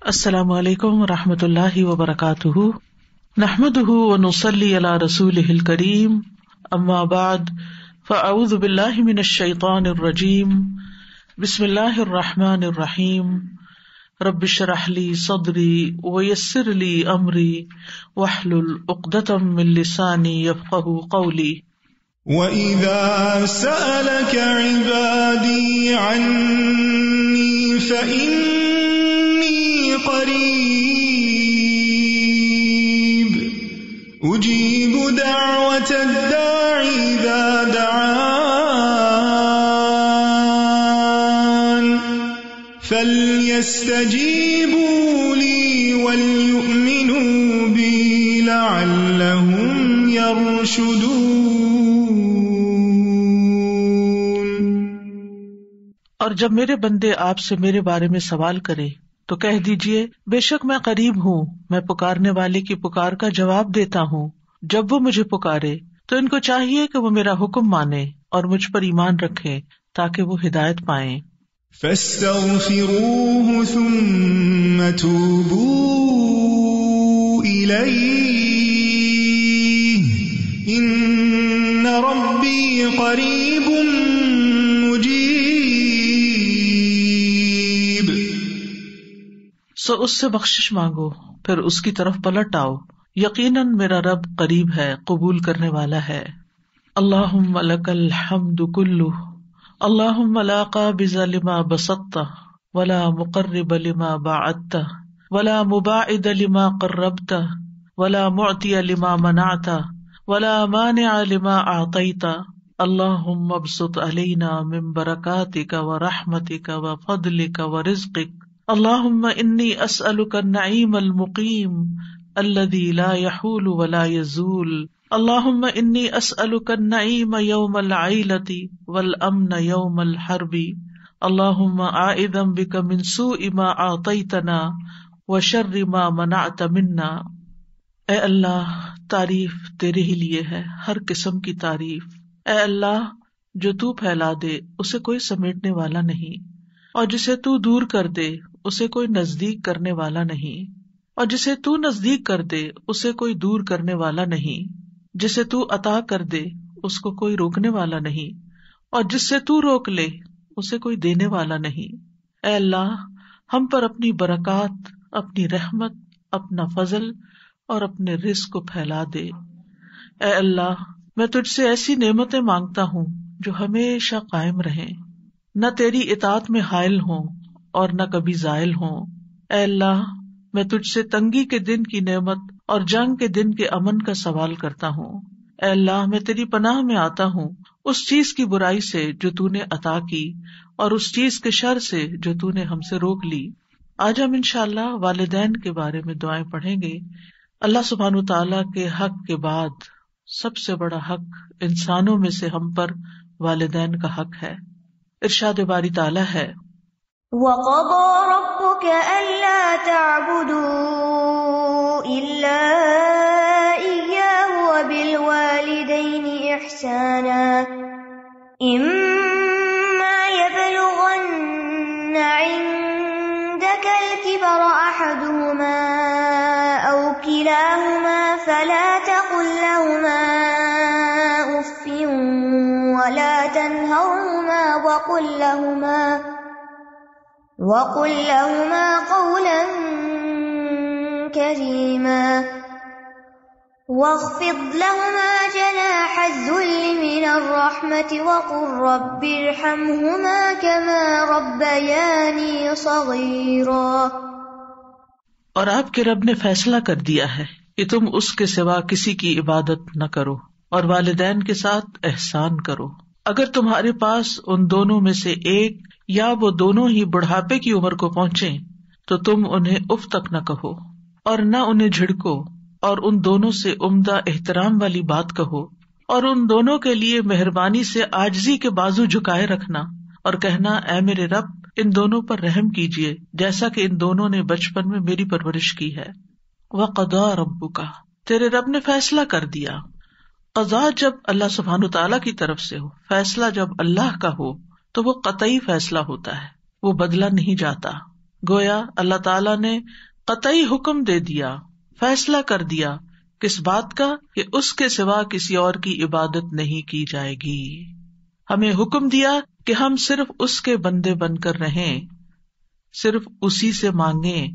السلام علیکم ورحمۃ اللہ وبرکاتہ، نحمده ونصلی علی رسولہ الکریم، اما بعد فاعوذ باللہ من الشیطان الرجیم، بسم اللہ الرحمن الرحیم، رب اشرح لی صدری ویسر لی امری واحلل عقدۃ من لسانی یفقهوا قولی۔ وَإِذَا سَأَلَكَ عِبَادِي عَنِّي فَإِنِّي قَرِيبٌ أُجِيبُ دَعْوَةَ الدَّاعِ إِذَا دَعَانِ فَلْيَسْتَجِيبُوا لِي وَلْيُؤْمِنُوا بِي لَعَلَّهُمْ يَرْشُدُونَ۔ اور جب میرے بندے آپ سے میرے بارے میں سوال کریں تو کہہ دیجئے، بے شک میں قریب ہوں، میں پکارنے والے کی پکار کا جواب دیتا ہوں۔ جب وہ مجھے پکارے تو ان کو چاہیے کہ وہ میرا حکم مانیں اور مجھ پر ایمان رکھیں تاکہ وہ ہدایت پائیں۔ فَاسْتَغْفِرُوهُ ثُمَّ تُوبُوا إِلَيْهِ إِنَّ رَبِّي قَرِيبٌ مُجِيبٌ۔ سو اس سے بخشش مانگو، پھر اس کی طرف پلٹ آؤ، یقیناً میرا رب قریب ہے، قبول کرنے والا ہے۔ اللہم لک الحمد کلہ، اللہم لا قابض لما بسطت ولا مقرب لما باعدت ولا مباعد لما قربت ولا معطی لما منعت ولا مانع لما اعطیت، اللہم ابسط علینا من برکاتک ورحمتک وفضلک ورزقک، اللہم انی اسألک النعیم المقیم الذی لا یحول ولا یزول، اللہم انی اسألک النعیم یوم العیلۃ والامن یوم الحرب، اللہم اعوذ بک من سوء ما اعطیتنا وشر ما منعت منا۔ اے اللہ، تعریف تیرے ہی لیے ہے، ہر قسم کی تعریف۔ اے اللہ، جو تو پھیلا دے اسے کوئی سمیٹنے والا نہیں، اور جسے تو دور کر دے اسے کوئی نزدیک کرنے والا نہیں، اور جسے تو نزدیک کر دے اسے کوئی دور کرنے والا نہیں، جسے تو عطا کر دے اس کو کوئی روکنے والا نہیں، اور جس سے تو روک لے اسے کوئی دینے والا نہیں۔ اے اللہ، ہم پر اپنی برکات، اپنی رحمت، اپنا فضل اور اپنے رزق کو پھیلا دے۔ اے اللہ، میں تجھ سے ایسی نعمتیں مانگتا ہوں جو ہمیشہ قائم رہیں، نہ تیری اطاعت میں حائل ہوں اور نہ کبھی زائل ہوں۔ اے اللہ، میں تجھ سے تنگی کے دن کی نعمت اور جنگ کے دن کے امن کا سوال کرتا ہوں۔ اے اللہ، میں تیری پناہ میں آتا ہوں اس چیز کی برائی سے جو تو نے عطا کی اور اس چیز کے شر سے جو تو نے ہم سے روک لی۔ آج ہم انشاءاللہ والدین کے بارے میں دعائیں پڑھیں گے۔ اللہ سبحانہ وتعالیٰ کے حق کے بعد سب سے بڑا حق انسانوں میں سے ہم پر والدین کا حق ہے۔ ارشاد باری تعالیٰ ہے، وَقَضَى رَبُّكَ أَلَّا تَعْبُدُوا إِلَّا إِيَّاهُ وَبِالْوَالِدَيْنِ إِحْسَانًا إِمَّا يَبْلُغَنَّ عِندَكَ الْكِبَرَ أَحَدُهُمَا أَوْ كِلَاهُمَا فَلَا تَقُل لَّهُمَا أُفٍّ وَلَا تَنْهَرْهُمَا وَقُل لَّهُمَا قَوْلًا كَرِيمًا وَاخْفِضْ لَهُمَا جَنَاحَ الذُّلِّ مِنَ الرَّحْمَةِ وَقُل رَّبِّ ارْحَمْهُمَا كَمَا رَبَّيَانِي صَغِيرًا۔ اور آپ کے رب نے فیصلہ کر دیا ہے کہ تم اس کے سوا کسی کی عبادت نہ کرو اور والدین کے ساتھ احسان کرو۔ اگر تمہارے پاس ان دونوں میں سے ایک یا وہ دونوں ہی بڑھاپے کی عمر کو پہنچیں تو تم انہیں اف تک نہ کہو اور نہ انہیں جھڑکو، اور ان دونوں سے عمدہ احترام والی بات کہو، اور ان دونوں کے لیے مہربانی سے عاجزی کے بازو جھکائے رکھنا اور کہنا، اے میرے رب، ان دونوں پر رحم کیجیے جیسا کہ ان دونوں نے بچپن میں میری پرورش کی ہے۔ وَقَضَى رَبُّكَ، تیرے رب نے فیصلہ کر دیا۔ قضا جب اللہ سبحانہ تعالیٰ کی طرف سے ہو، فیصلہ جب اللہ کا ہو تو وہ قطعی فیصلہ ہوتا ہے، وہ بدلا نہیں جاتا۔ گویا اللہ تعالیٰ نے قطعی حکم دے دیا، فیصلہ کر دیا کس بات کا کہ اس کے سوا کسی اور کی عبادت نہیں کی جائے گی. ہمیں حکم دیا کہ ہم صرف اس کے بندے بن کر رہیں، صرف اسی سے مانگیں،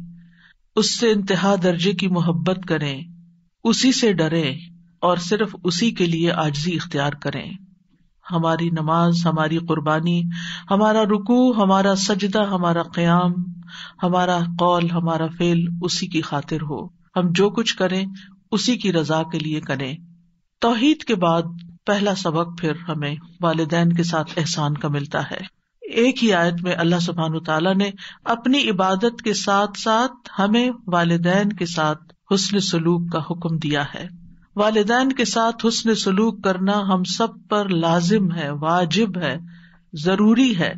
اس سے انتہا درجے کی محبت کریں، اسی سے ڈریں اور صرف اسی کے لیے عاجزی اختیار کریں. ہماری نماز، ہماری قربانی، ہمارا رکوع، ہمارا سجدہ، ہمارا قیام، ہمارا قول، ہمارا فعل اسی کی خاطر ہو. ہم جو کچھ کریں اسی کی رضا کے لیے کریں. توحید کے بعد پہلا سبق پھر ہمیں والدین کے ساتھ احسان کا ملتا ہے. ایک ہی آیت میں اللہ سبحانہ تعالیٰ نے اپنی عبادت کے ساتھ ساتھ ہمیں والدین کے ساتھ حسن سلوک کا حکم دیا ہے. والدین کے ساتھ حسن سلوک کرنا ہم سب پر لازم ہے، واجب ہے، ضروری ہے،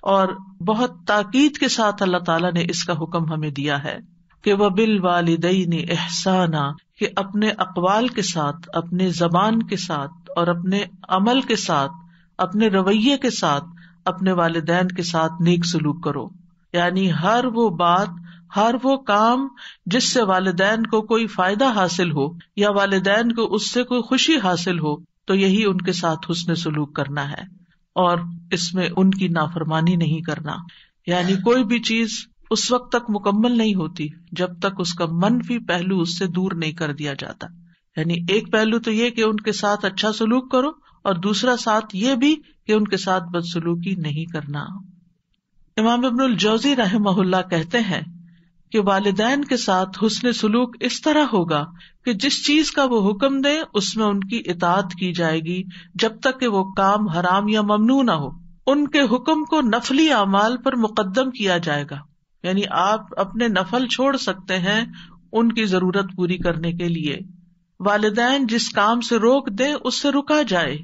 اور بہت تاکید کے ساتھ اللہ تعالیٰ نے اس کا حکم ہمیں دیا ہے کہ وَبِالْوَالِدَيْنِ إِحْسَانًا، کہ اپنے اقوال کے ساتھ، اپنے زبان کے ساتھ اور اپنے عمل کے ساتھ، اپنے رویے کے ساتھ اپنے والدین کے ساتھ نیک سلوک کرو. یعنی ہر وہ بات، ہر وہ کام جس سے والدین کو کوئی فائدہ حاصل ہو یا والدین کو اس سے کوئی خوشی حاصل ہو تو یہی ان کے ساتھ حسن سلوک کرنا ہے، اور اس میں ان کی نافرمانی نہیں کرنا. یعنی کوئی بھی چیز اس وقت تک مکمل نہیں ہوتی جب تک اس کا منفی پہلو اس سے دور نہیں کر دیا جاتا. یعنی ایک پہلو تو یہ کہ ان کے ساتھ اچھا سلوک کرو، اور دوسرا ساتھ یہ بھی کہ ان کے ساتھ بدسلوکی نہیں کرنا. امام ابن الجوزی رحمہ اللہ کہتے ہیں کہ والدین کے ساتھ حسن سلوک اس طرح ہوگا کہ جس چیز کا وہ حکم دے اس میں ان کی اطاعت کی جائے گی جب تک کہ وہ کام حرام یا ممنوع نہ ہو. ان کے حکم کو نفلی اعمال پر مقدم کیا جائے گا. یعنی آپ اپنے نفل چھوڑ سکتے ہیں ان کی ضرورت پوری کرنے کے لیے. والدین جس کام سے روک دیں اس سے رکا جائے،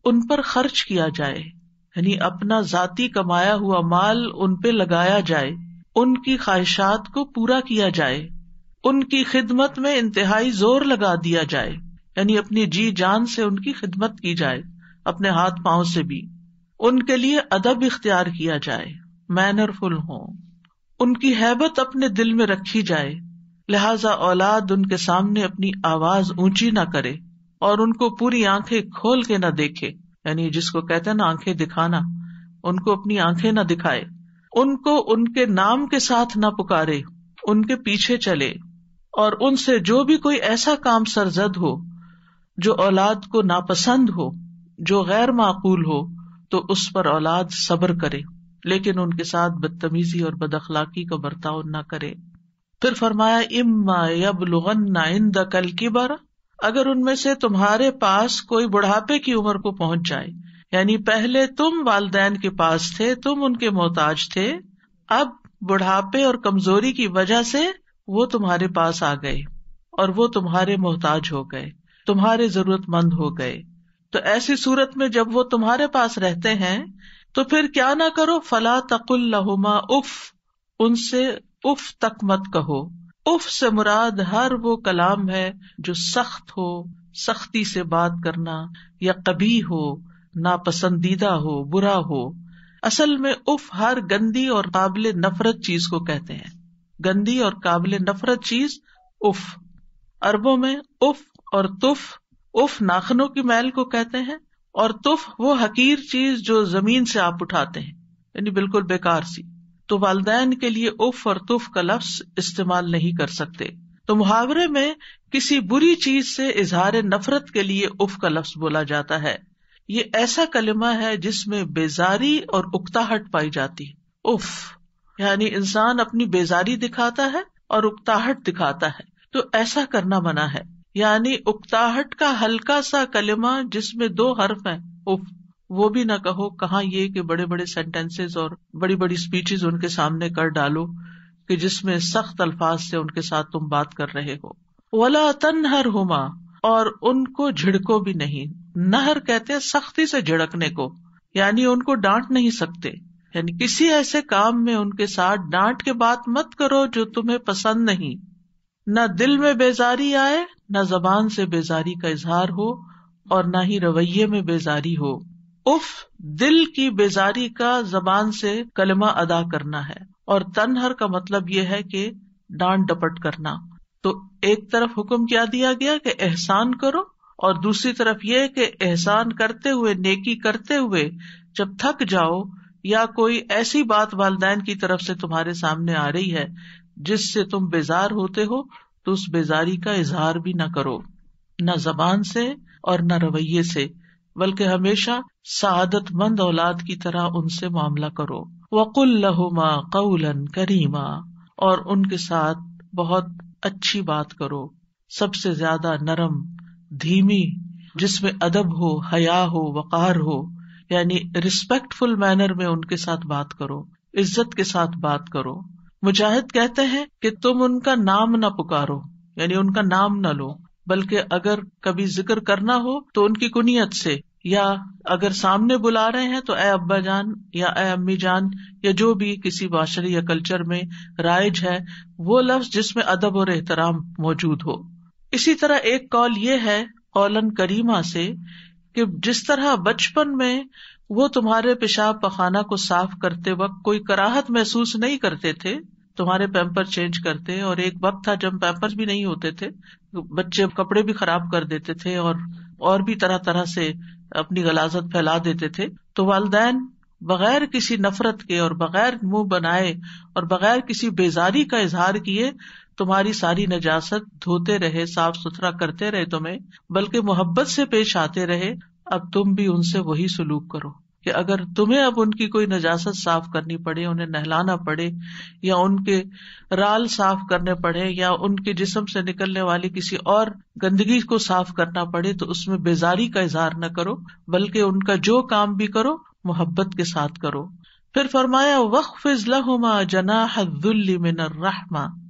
ان پر خرچ کیا جائے. یعنی اپنا ذاتی کمایا ہوا مال ان پہ لگایا جائے، ان کی خواہشات کو پورا کیا جائے، ان کی خدمت میں انتہائی زور لگا دیا جائے. یعنی اپنی جی جان سے ان کی خدمت کی جائے، اپنے ہاتھ پاؤں سے بھی. ان کے لیے ادب اختیار کیا جائے، مینر فل ہوں، ان کی ہیبت اپنے دل میں رکھی جائے. لہذا اولاد ان کے سامنے اپنی آواز اونچی نہ کرے اور ان کو پوری آنکھیں کھول کے نہ دیکھے. یعنی جس کو کہتے ہیں نا آنکھیں دکھانا، ان کو اپنی آنکھیں نہ دکھائے. ان کو ان کے نام کے ساتھ نہ پکارے، ان کے پیچھے چلے، اور ان سے جو بھی کوئی ایسا کام سرزد ہو جو اولاد کو ناپسند ہو، جو غیر معقول ہو، تو اس پر اولاد صبر کرے، لیکن ان کے ساتھ بدتمیزی اور بد اخلاقی کا برتاؤ نہ کرے. پھر فرمایا اما یبلغن عندک الکبر، اگر ان میں سے تمہارے پاس کوئی بڑھاپے کی عمر کو پہنچ جائے. یعنی پہلے تم والدین کے پاس تھے، تم ان کے محتاج تھے، اب بڑھاپے اور کمزوری کی وجہ سے وہ تمہارے پاس آ گئے اور وہ تمہارے محتاج ہو گئے، تمہارے ضرورت مند ہو گئے. تو ایسی صورت میں جب وہ تمہارے پاس رہتے ہیں تو پھر کیا نہ کرو، فلا تقل لہما اف، ان سے اف تک مت کہو. اف سے مراد ہر وہ کلام ہے جو سخت ہو، سختی سے بات کرنا، یا قبیح ہو، ناپسندیدہ ہو، برا ہو. اصل میں اف ہر گندی اور قابل نفرت چیز کو کہتے ہیں. گندی اور قابل نفرت چیز اف. عربوں میں اف اور تف، اف ناخنوں کی میل کو کہتے ہیں، اور تف وہ حقیر چیز جو زمین سے آپ اٹھاتے ہیں، یعنی بالکل بیکار سی. تو والدین کے لیے اف اور تف کا لفظ استعمال نہیں کر سکتے. تو محاورے میں کسی بری چیز سے اظہار نفرت کے لیے اف کا لفظ بولا جاتا ہے. یہ ایسا کلمہ ہے جس میں بیزاری اور اکتاہٹ پائی جاتی ہے. اف یعنی انسان اپنی بیزاری دکھاتا ہے اور اکتاہٹ دکھاتا ہے، تو ایسا کرنا منع ہے. یعنی اکتاہٹ کا ہلکا سا کلمہ جس میں 2 حرف ہیں، اف، وہ بھی نہ کہو. کہاں یہ کہ بڑے بڑے سینٹینسز اور بڑی بڑی اسپیچز ان کے سامنے کر ڈالو کہ جس میں سخت الفاظ سے ان کے ساتھ تم بات کر رہے ہو. ولا تنہرہما، اور ان کو جھڑکو بھی نہیں. نہر کہتے ہیں سختی سے جھڑکنے کو، یعنی ان کو ڈانٹ نہیں سکتے. یعنی کسی ایسے کام میں ان کے ساتھ ڈانٹ کے بات مت کرو جو تمہیں پسند نہیں. نہ دل میں بیزاری آئے، نہ زبان سے بیزاری کا اظہار ہو، اور نہ ہی رویے میں بیزاری ہو. اف دل کی بیزاری کا زبان سے کلمہ ادا کرنا ہے، اور تنہر کا مطلب یہ ہے کہ ڈانٹ ڈپٹ کرنا. تو ایک طرف حکم کیا دیا گیا کہ احسان کرو، اور دوسری طرف یہ کہ احسان کرتے ہوئے، نیکی کرتے ہوئے جب تھک جاؤ یا کوئی ایسی بات والدین کی طرف سے تمہارے سامنے آ رہی ہے جس سے تم بیزار ہوتے ہو تو اس بیزاری کا اظہار بھی نہ کرو، نہ زبان سے اور نہ رویے سے، بلکہ ہمیشہ سعادت مند اولاد کی طرح ان سے معاملہ کرو. وَقُلْ لَهُمَا قَوْلًا كَرِيمًا، اور ان کے ساتھ بہت اچھی بات کرو، سب سے زیادہ نرم، دھیمی، جس میں ادب ہو، حیا ہو، وقار ہو، یعنی ریسپیکٹ فل مینر میں ان کے ساتھ بات کرو، عزت کے ساتھ بات کرو. مجاہد کہتے ہیں کہ تم ان کا نام نہ پکارو، یعنی ان کا نام نہ لو، بلکہ اگر کبھی ذکر کرنا ہو تو ان کی کنیت سے، یا اگر سامنے بلا رہے ہیں تو اے ابا جان یا اے امی جان، یا جو بھی کسی معاشرے یا کلچر میں رائج ہے وہ لفظ جس میں ادب اور احترام موجود ہو. اسی طرح ایک قول یہ ہے قولاً کریمہ سے کہ جس طرح بچپن میں وہ تمہارے پیشاب پخانہ کو صاف کرتے وقت کوئی کراہت محسوس نہیں کرتے تھے، تمہارے پیمپر چینج کرتے، اور ایک وقت تھا جب پیمپر بھی نہیں ہوتے تھے، بچے کپڑے بھی خراب کر دیتے تھے اور بھی طرح طرح سے اپنی غلاظت پھیلا دیتے تھے، تو والدین بغیر کسی نفرت کے اور بغیر منہ بنائے اور بغیر کسی بیزاری کا اظہار کیے تمہاری ساری نجاست دھوتے رہے، صاف ستھرا کرتے رہے تمہیں، بلکہ محبت سے پیش آتے رہے. اب تم بھی ان سے وہی سلوک کرو کہ اگر تمہیں اب ان کی کوئی نجاست صاف کرنی پڑے، انہیں نہلانا پڑے، یا ان کے رال صاف کرنے پڑے، یا ان کے جسم سے نکلنے والی کسی اور گندگی کو صاف کرنا پڑے، تو اس میں بیزاری کا اظہار نہ کرو، بلکہ ان کا جو کام بھی کرو محبت کے ساتھ کرو. پھر فرمایا وَاخْفِضْ لَهُمَا جَنَاحَ الذُّلِّ مِنَ الرَّحْمَةِ،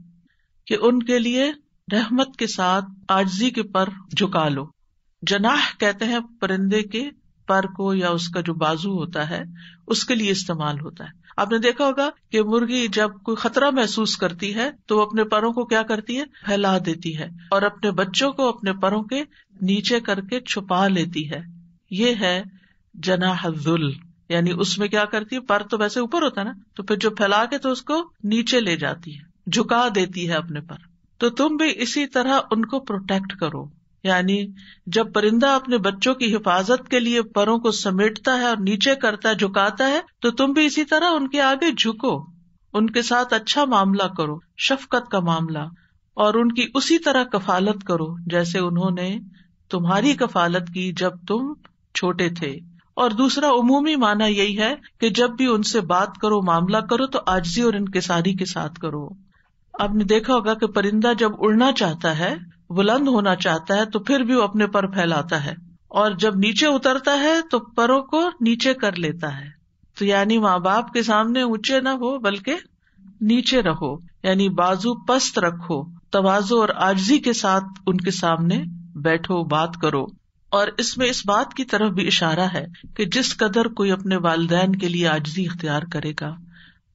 کہ ان کے لیے رحمت کے ساتھ عاجزی کے پر جھکا لو. جناح کہتے ہیں پرندے کے پر کو، یا اس کا جو بازو ہوتا ہے اس کے لیے استعمال ہوتا ہے. آپ نے دیکھا ہوگا کہ مرغی جب کوئی خطرہ محسوس کرتی ہے تو وہ اپنے پروں کو کیا کرتی ہے، پھیلا دیتی ہے، اور اپنے بچوں کو اپنے پروں کے نیچے کر کے چھپا لیتی ہے. یہ ہے جناح الذل، یعنی اس میں کیا کرتی ہے، پر تو ویسے اوپر ہوتا ہے نا، تو پھر جو پھیلا کے تو اس کو نیچے لے جاتی ہے، جھکا دیتی ہے اپنے پر. تو تم بھی اسی طرح ان کو پروٹیکٹ کرو، یعنی جب پرندہ اپنے بچوں کی حفاظت کے لیے پروں کو سمیٹتا ہے اور نیچے کرتا ہے، جھکاتا ہے، تو تم بھی اسی طرح ان کے آگے جھکو، ان کے ساتھ اچھا معاملہ کرو، شفقت کا معاملہ، اور ان کی اسی طرح کفالت کرو جیسے انہوں نے تمہاری کفالت کی جب تم چھوٹے تھے. اور دوسرا عمومی معنی یہی ہے کہ جب بھی ان سے بات کرو، معاملہ کرو، تو عاجزی اور انکساری کے ساتھ کرو. آپ نے دیکھا ہوگا کہ پرندہ جب اڑنا چاہتا ہے، بلند ہونا چاہتا ہے، تو پھر بھی وہ اپنے پر پھیلاتا ہے، اور جب نیچے اترتا ہے تو پروں کو نیچے کر لیتا ہے. تو یعنی ماں باپ کے سامنے اونچے نہ ہو بلکہ نیچے رہو، یعنی بازو پست رکھو، تواضع اور عاجزی کے ساتھ ان کے سامنے بیٹھو، بات کرو. اور اس میں اس بات کی طرف بھی اشارہ ہے کہ جس قدر کوئی اپنے والدین کے لیے عاجزی اختیار کرے گا،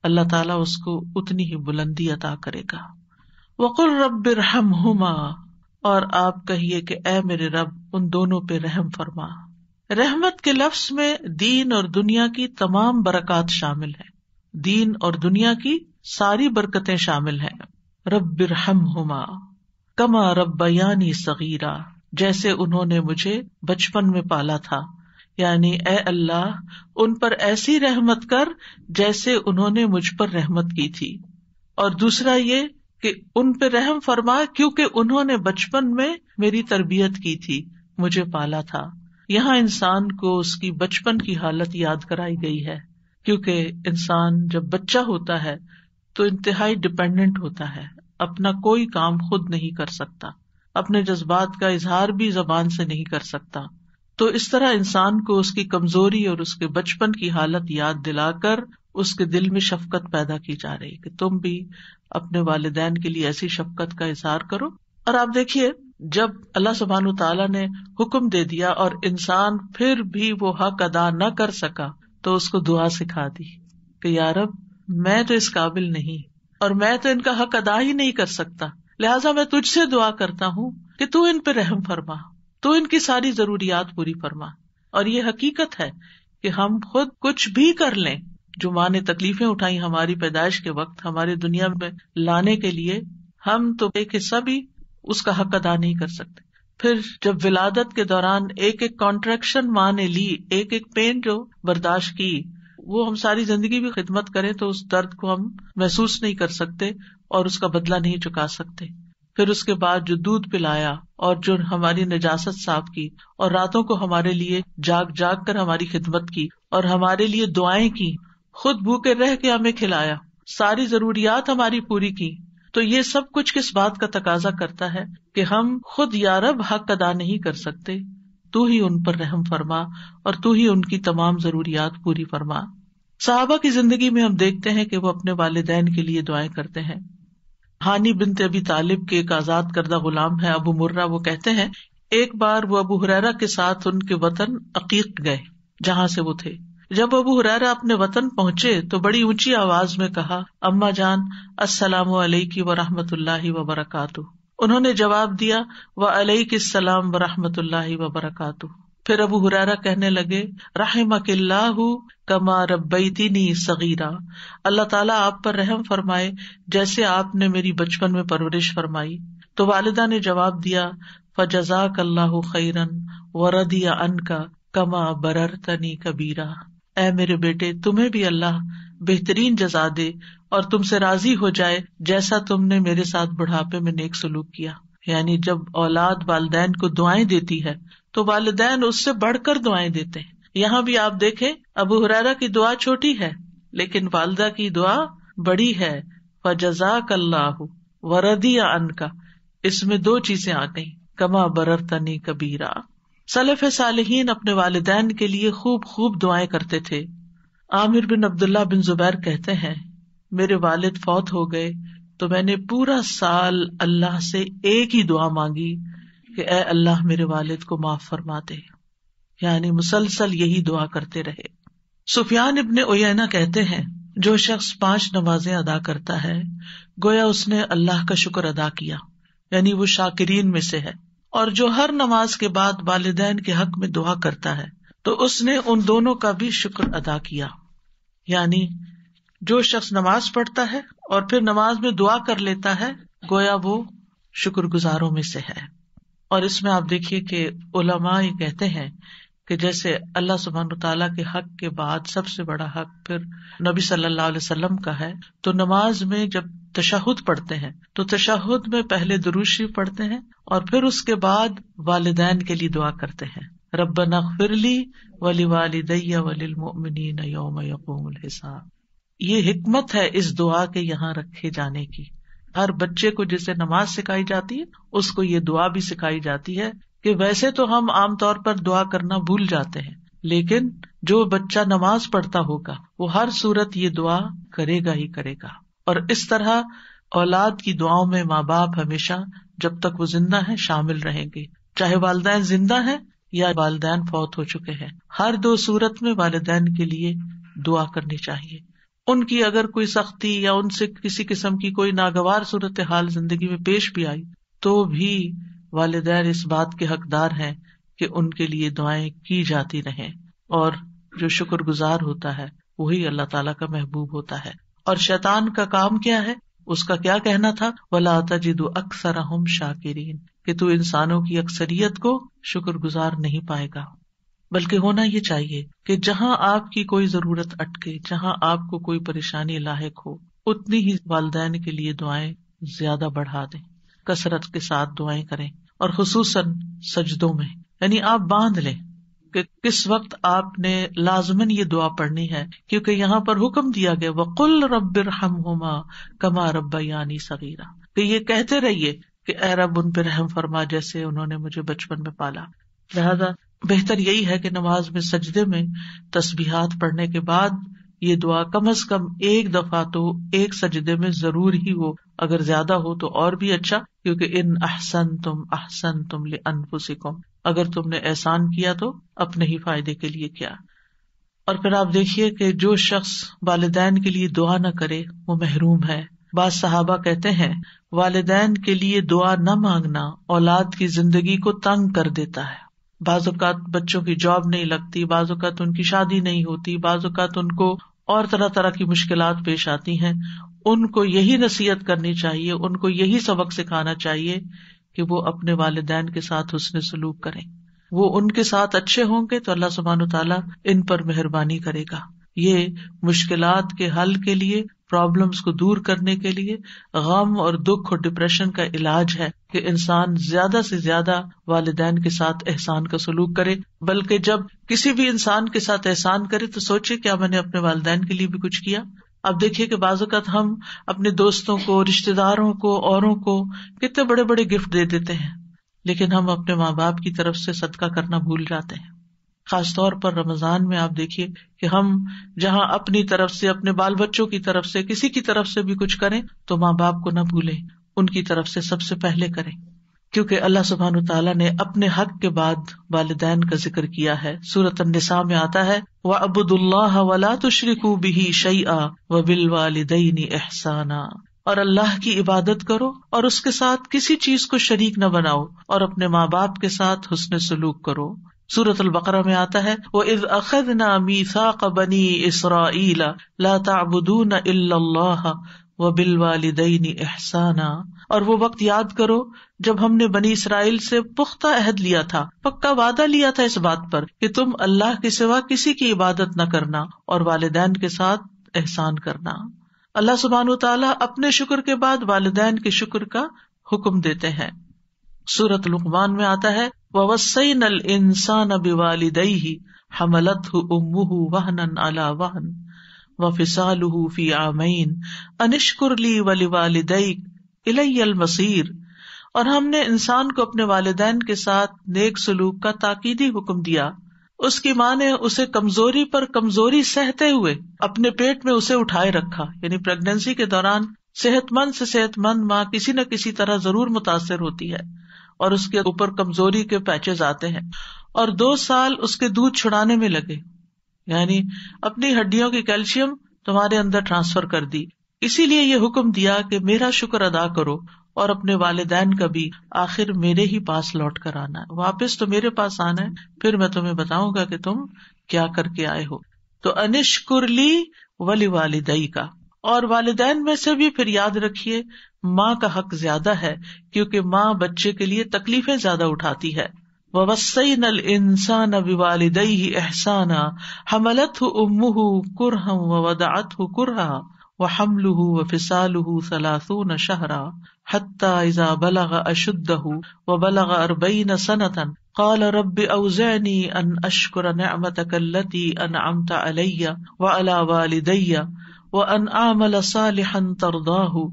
اللہ تعالیٰ اس کو اتنی ہی بلندی عطا کرے گا. وَقُلْ رَبِّ ارْحَمْهُمَا، اور آپ کہیے کہ اے میرے رب ان دونوں پہ رحم فرما. رحمت کے لفظ میں دین اور دنیا کی تمام برکات شامل ہیں، دین اور دنیا کی ساری برکتیں شامل ہیں. رب ارحمہما کما ربیانی صغیرا، جیسے انہوں نے مجھے بچپن میں پالا تھا، یعنی اے اللہ ان پر ایسی رحمت کر جیسے انہوں نے مجھ پر رحمت کی تھی. اور دوسرا یہ کہ ان پہ رحم فرما کیونکہ انہوں نے بچپن میں میری تربیت کی تھی، مجھے پالا تھا. یہاں انسان کو اس کی بچپن کی حالت یاد کرائی گئی ہے، کیونکہ انسان جب بچہ ہوتا ہے تو انتہائی ڈپینڈنٹ ہوتا ہے، اپنا کوئی کام خود نہیں کر سکتا، اپنے جذبات کا اظہار بھی زبان سے نہیں کر سکتا. تو اس طرح انسان کو اس کی کمزوری اور اس کے بچپن کی حالت یاد دلا کر اس کے دل میں شفقت پیدا کی جا رہی کہ تم بھی اپنے والدین کے لیے ایسی شفقت کا اظہار کرو. اور آپ دیکھیے جب اللہ سبحانہ وتعالیٰ نے حکم دے دیا اور انسان پھر بھی وہ حق ادا نہ کر سکا تو اس کو دعا سکھا دی کہ یا رب میں تو اس قابل نہیں اور میں تو ان کا حق ادا ہی نہیں کر سکتا، لہٰذا میں تجھ سے دعا کرتا ہوں کہ تو ان پہ رحم فرما، تو ان کی ساری ضروریات پوری فرما. اور یہ حقیقت ہے کہ ہم خود کچھ بھی کر لیں جو ماں نے تکلیفیں اٹھائی ہماری پیدائش کے وقت ہماری دنیا میں لانے کے لیے، ہم تو ایک حصہ بھی اس کا حق ادا نہیں کر سکتے. پھر جب ولادت کے دوران ایک ایک کانٹریکشن ماں نے لی، ایک ایک پین جو برداشت کی، وہ ہم ساری زندگی بھی خدمت کریں تو اس درد کو ہم محسوس نہیں کر سکتے اور اس کا بدلہ نہیں چکا سکتے. پھر اس کے بعد جو دودھ پلایا اور جو ہماری نجاست صاف کی اور راتوں کو ہمارے لیے جاگ جاگ کر ہماری خدمت کی اور ہمارے لیے دعائیں کی، خود بھوکے رہ کے ہمیں کھلایا، ساری ضروریات ہماری پوری کی، تو یہ سب کچھ کس بات کا تقاضا کرتا ہے کہ ہم خود یا رب حق ادا نہیں کر سکتے، تو ہی ان پر رحم فرما اور تو ہی ان کی تمام ضروریات پوری فرما. صحابہ کی زندگی میں ہم دیکھتے ہیں کہ وہ اپنے والدین کے لیے دعائیں کرتے ہیں. ہانی بنت ابی طالب کے ایک آزاد کردہ غلام ہے ابو مرہ، وہ کہتے ہیں ایک بار وہ ابو ہریرہ کے ساتھ ان کے وطن عقیق گئے جہاں سے وہ تھے. جب ابو ہریرہ اپنے وطن پہنچے تو بڑی اونچی آواز میں کہا، اماں جان السلام علیکی ورحمۃ اللہ وبرکاتہ. انہوں نے جواب دیا، وعلیک السلام ورحمۃ اللہ وبرکاتہ. پھر ابو ہریرہ کہنے لگے، رحمک اللہ کما ربیتنی صغیرا، اللہ تعالیٰ آپ پر رحم فرمائے جیسے آپ نے میری بچپن میں پرورش فرمائی. تو والدہ نے جواب دیا، فجزاک اللہ خیرا ورضی عنک کما بررتنی کبیرا. اے میرے بیٹے، تمہیں بھی اللہ بہترین جزا دے اور تم سے راضی ہو جائے جیسا تم نے میرے ساتھ بڑھاپے میں نیک سلوک کیا. یعنی جب اولاد والدین کو دعائیں دیتی ہے تو والدین اس سے بڑھ کر دعائیں دیتے ہیں. یہاں بھی آپ دیکھیں ابو ہریرہ کی دعا چھوٹی ہے لیکن والدہ کی دعا بڑی ہے. فجزاک اللہ ورضی عنک، اس میں دو چیزیں آ گئی، کما بررتنی کبیرا. سلف صالحین اپنے والدین کے لیے خوب خوب دعائیں کرتے تھے. عامر بن عبداللہ بن زبیر کہتے ہیں، میرے والد فوت ہو گئے تو میں نے پورا سال اللہ سے ایک ہی دعا مانگی کہ اے اللہ میرے والد کو معاف فرما دے. یعنی مسلسل یہی دعا کرتے رہے. سفیان ابن عیینہ کہتے ہیں، جو شخص 5 نمازیں ادا کرتا ہے گویا اس نے اللہ کا شکر ادا کیا، یعنی وہ شاکرین میں سے ہے. اور جو ہر نماز کے بعد والدین کے حق میں دعا کرتا ہے تو اس نے ان دونوں کا بھی شکر ادا کیا. یعنی جو شخص نماز پڑھتا ہے اور پھر نماز میں دعا کر لیتا ہے گویا وہ شکر گزاروں میں سے ہے. اور اس میں آپ دیکھیے کہ علماء یہ کہتے ہیں کہ جیسے اللہ سبحانہ وتعالیٰ کے حق کے بعد سب سے بڑا حق پھر نبی صلی اللہ علیہ وسلم کا ہے، تو نماز میں جب تشہد پڑھتے ہیں تو تشہد میں پہلے درود شریف پڑھتے ہیں اور پھر اس کے بعد والدین کے لیے دعا کرتے ہیں، ربنا اغفر لی ولوالدی وللمؤمنین یوم یقوم الحساب. یہ حکمت ہے اس دعا کے یہاں رکھے جانے کی. ہر بچے کو جسے نماز سکھائی جاتی ہے اس کو یہ دعا بھی سکھائی جاتی ہے کہ ویسے تو ہم عام طور پر دعا کرنا بھول جاتے ہیں، لیکن جو بچہ نماز پڑھتا ہوگا وہ ہر صورت یہ دعا کرے گا ہی کرے گا. اور اس طرح اولاد کی دعاؤں میں ماں باپ ہمیشہ جب تک وہ زندہ ہیں شامل رہیں گے، چاہے والدین زندہ ہیں یا والدین فوت ہو چکے ہیں. ہر 2 صورت میں والدین کے لیے دعا کرنی چاہیے. ان کی اگر کوئی سختی یا ان سے کسی قسم کی کوئی ناگوار صورتحال زندگی میں پیش بھی آئی تو بھی والدین اس بات کے حقدار ہیں کہ ان کے لیے دعائیں کی جاتی رہیں. اور جو شکر گزار ہوتا ہے وہی اللہ تعالیٰ کا محبوب ہوتا ہے. اور شیطان کا کام کیا ہے؟ اس کا کیا کہنا تھا، وَلَا تَجِدُ أَكْثَرَهُمْ شَاكِرِينَ، کہ تو انسانوں کی اکثریت کو شکر گزار نہیں پائے گا. بلکہ ہونا یہ چاہیے کہ جہاں آپ کی کوئی ضرورت اٹکے، جہاں آپ کو کوئی پریشانی لاحق ہو، اتنی ہی والدین کے لیے دعائیں زیادہ بڑھا دیں، کثرت کے ساتھ دعائیں کریں. اور خصوصاً سجدوں میں، یعنی آپ باندھ لیں کہ کس وقت آپ نے لازماً یہ دعا پڑھنی ہے، کیونکہ یہاں پر حکم دیا گیا وَقُلْ رَبِّ ارْحَمْهُمَا كَمَا رَبَّيَانِي صَغِيرًا، کہ یہ کہتے رہیے کہ اے رب ان پہ رحم فرما جیسے انہوں نے مجھے بچپن میں پالا. لہذا بہتر یہی ہے کہ نماز میں سجدے میں تسبیحات پڑھنے کے بعد یہ دعا کم از کم ایک دفعہ تو ایک سجدے میں ضرور ہی ہو، اگر زیادہ ہو تو اور بھی اچھا، کیونکہ ان احسنتم احسنتم لانفسکم، اگر تم نے احسان کیا تو اپنے ہی فائدے کے لیے کیا. اور پھر آپ دیکھیے کہ جو شخص والدین کے لیے دعا نہ کرے وہ محروم ہے. بعض صحابہ کہتے ہیں والدین کے لیے دعا نہ مانگنا اولاد کی زندگی کو تنگ کر دیتا ہے. بعض اوقات بچوں کی جاب نہیں لگتی، بعض اوقات ان کی شادی نہیں ہوتی، بعض اوقات ان کو اور طرح طرح کی مشکلات پیش آتی ہیں، ان کو یہی نصیحت کرنی چاہیے، ان کو یہی سبق سکھانا چاہیے کہ وہ اپنے والدین کے ساتھ حسن سلوک کریں. وہ ان کے ساتھ اچھے ہوں گے تو اللہ سبحانہ وتعالیٰ ان پر مہربانی کرے گا. یہ مشکلات کے حل کے لیے، پرابلمس کو دور کرنے کے لیے، غم اور دکھ اور ڈپریشن کا علاج ہے کہ انسان زیادہ سے زیادہ والدین کے ساتھ احسان کا سلوک کرے. بلکہ جب کسی بھی انسان کے ساتھ احسان کرے تو سوچے کیا میں نے اپنے والدین کے لیے بھی کچھ کیا. اب دیکھیے کہ بعض اوقات ہم اپنے دوستوں کو، رشتے داروں کو، اوروں کو کتنے بڑے بڑے گفٹ دے دیتے ہیں، لیکن ہم اپنے ماں باپ کی طرف سے صدقہ کرنا بھول جاتے ہیں. خاص طور پر رمضان میں آپ دیکھیے کہ ہم جہاں اپنی طرف سے، اپنے بال بچوں کی طرف سے، کسی کی طرف سے بھی کچھ کریں تو ماں باپ کو نہ بھولیں، ان کی طرف سے سب سے پہلے کریں. کیونکہ اللہ سبحانہ وتعالیٰ نے اپنے حق کے بعد والدین کا ذکر کیا ہے. سورۃ النساء میں آتا ہے وَاعْبُدُوا اللَّهَ وَلَا تُشْرِكُوا بِهِ شَيْئًا وَبِالْوَالِدَيْنِ إِحْسَانًا، اور اللہ کی عبادت کرو اور اس کے ساتھ کسی چیز کو شریک نہ بناؤ، اور اپنے ماں باپ کے ساتھ حسن سلوک کرو. سورۃ البقرہ میں آتا ہے وَإِذْ أَخَذْنَا مِيثَاقَ بَنِي إِسْرَائِيلَ لَا تَعْبُدُونَ إِلَّا اللَّهَ وَبِالْوَالِدَيْنِ إِحْسَانًا، اور وہ وقت یاد کرو جب ہم نے بنی اسرائیل سے پختہ عہد لیا تھا، پکا وعدہ لیا تھا اس بات پر کہ تم اللہ کے سوا کسی کی عبادت نہ کرنا اور والدین کے ساتھ احسان کرنا. اللہ سبحانہ وتعالیٰ اپنے شکر کے بعد والدین کے شکر کا حکم دیتے ہیں. سورۃ لقمان میں آتا ہے وَوَصَّيْنَا الْإِنسَانَ بِوَالِدَيْهِ حَمَلَتْهُ أُمُّهُ وَهْنًا عَلَى وَهْنٍ وَفِصَالُهُ فِي عَامَيْنِ أَنِ اشْكُرْ لِي وَلِوَالِدَيْكَ إِلَيَّ الْمَصِيرُ، اور ہم نے انسان کو اپنے والدین کے ساتھ نیک سلوک کا تاکیدی حکم دیا. اس کی ماں نے اسے کمزوری پر کمزوری سہتے ہوئے اپنے پیٹ میں اسے اٹھائے رکھا. یعنی پریگنینسی کے دوران صحت مند سے صحت مند ماں کسی نہ کسی طرح ضرور متاثر ہوتی ہے اور اس کے اوپر کمزوری کے پیچز آتے ہیں، اور 2 سال اس کے دودھ چھڑانے میں لگے. یعنی اپنی ہڈیوں کی کیلشیم تمہارے اندر ٹرانسفر کر دی. اسی لیے یہ حکم دیا کہ میرا شکر ادا کرو اور اپنے والدین کا بھی. آخر میرے ہی پاس لوٹ کر آنا ہے، واپس تو میرے پاس آنا ہے، پھر میں تمہیں بتاؤں گا کہ تم کیا کر کے آئے ہو. تو انشکر لی ولوالدیک کا، اور والدین میں سے بھی پھر یاد رکھیے ماں کا حق زیادہ ہے، کیونکہ ماں بچے کے لیے تکلیفیں زیادہ اٹھاتی ہے. وَوَصَّيْنَا الْإِنسَانَ بِوَالِدَيْهِ إِحْسَانًا حَمَلَتْهُ أُمُّهُ كُرْهًا وَوَضَعَتْهُ كُرْهًا وَحَمْلُهُ وَفِصَالُهُ 30 شهرا حَتَّى إِذَا بَلَغَ أَشُدَّهُ وَبَلَغَ 40 سَنَةً قَالَ رَبِّ أَوْزِعْنِي أَنْ أَشْكُرَ نِعْمَتَكَ الَّتِي أَنْعَمْتَ عَلَيَّ وَعَلَى وَالِدَيَّ وَأَنْ أَعْمَلَ صَالِحًا تَرْضَاهُ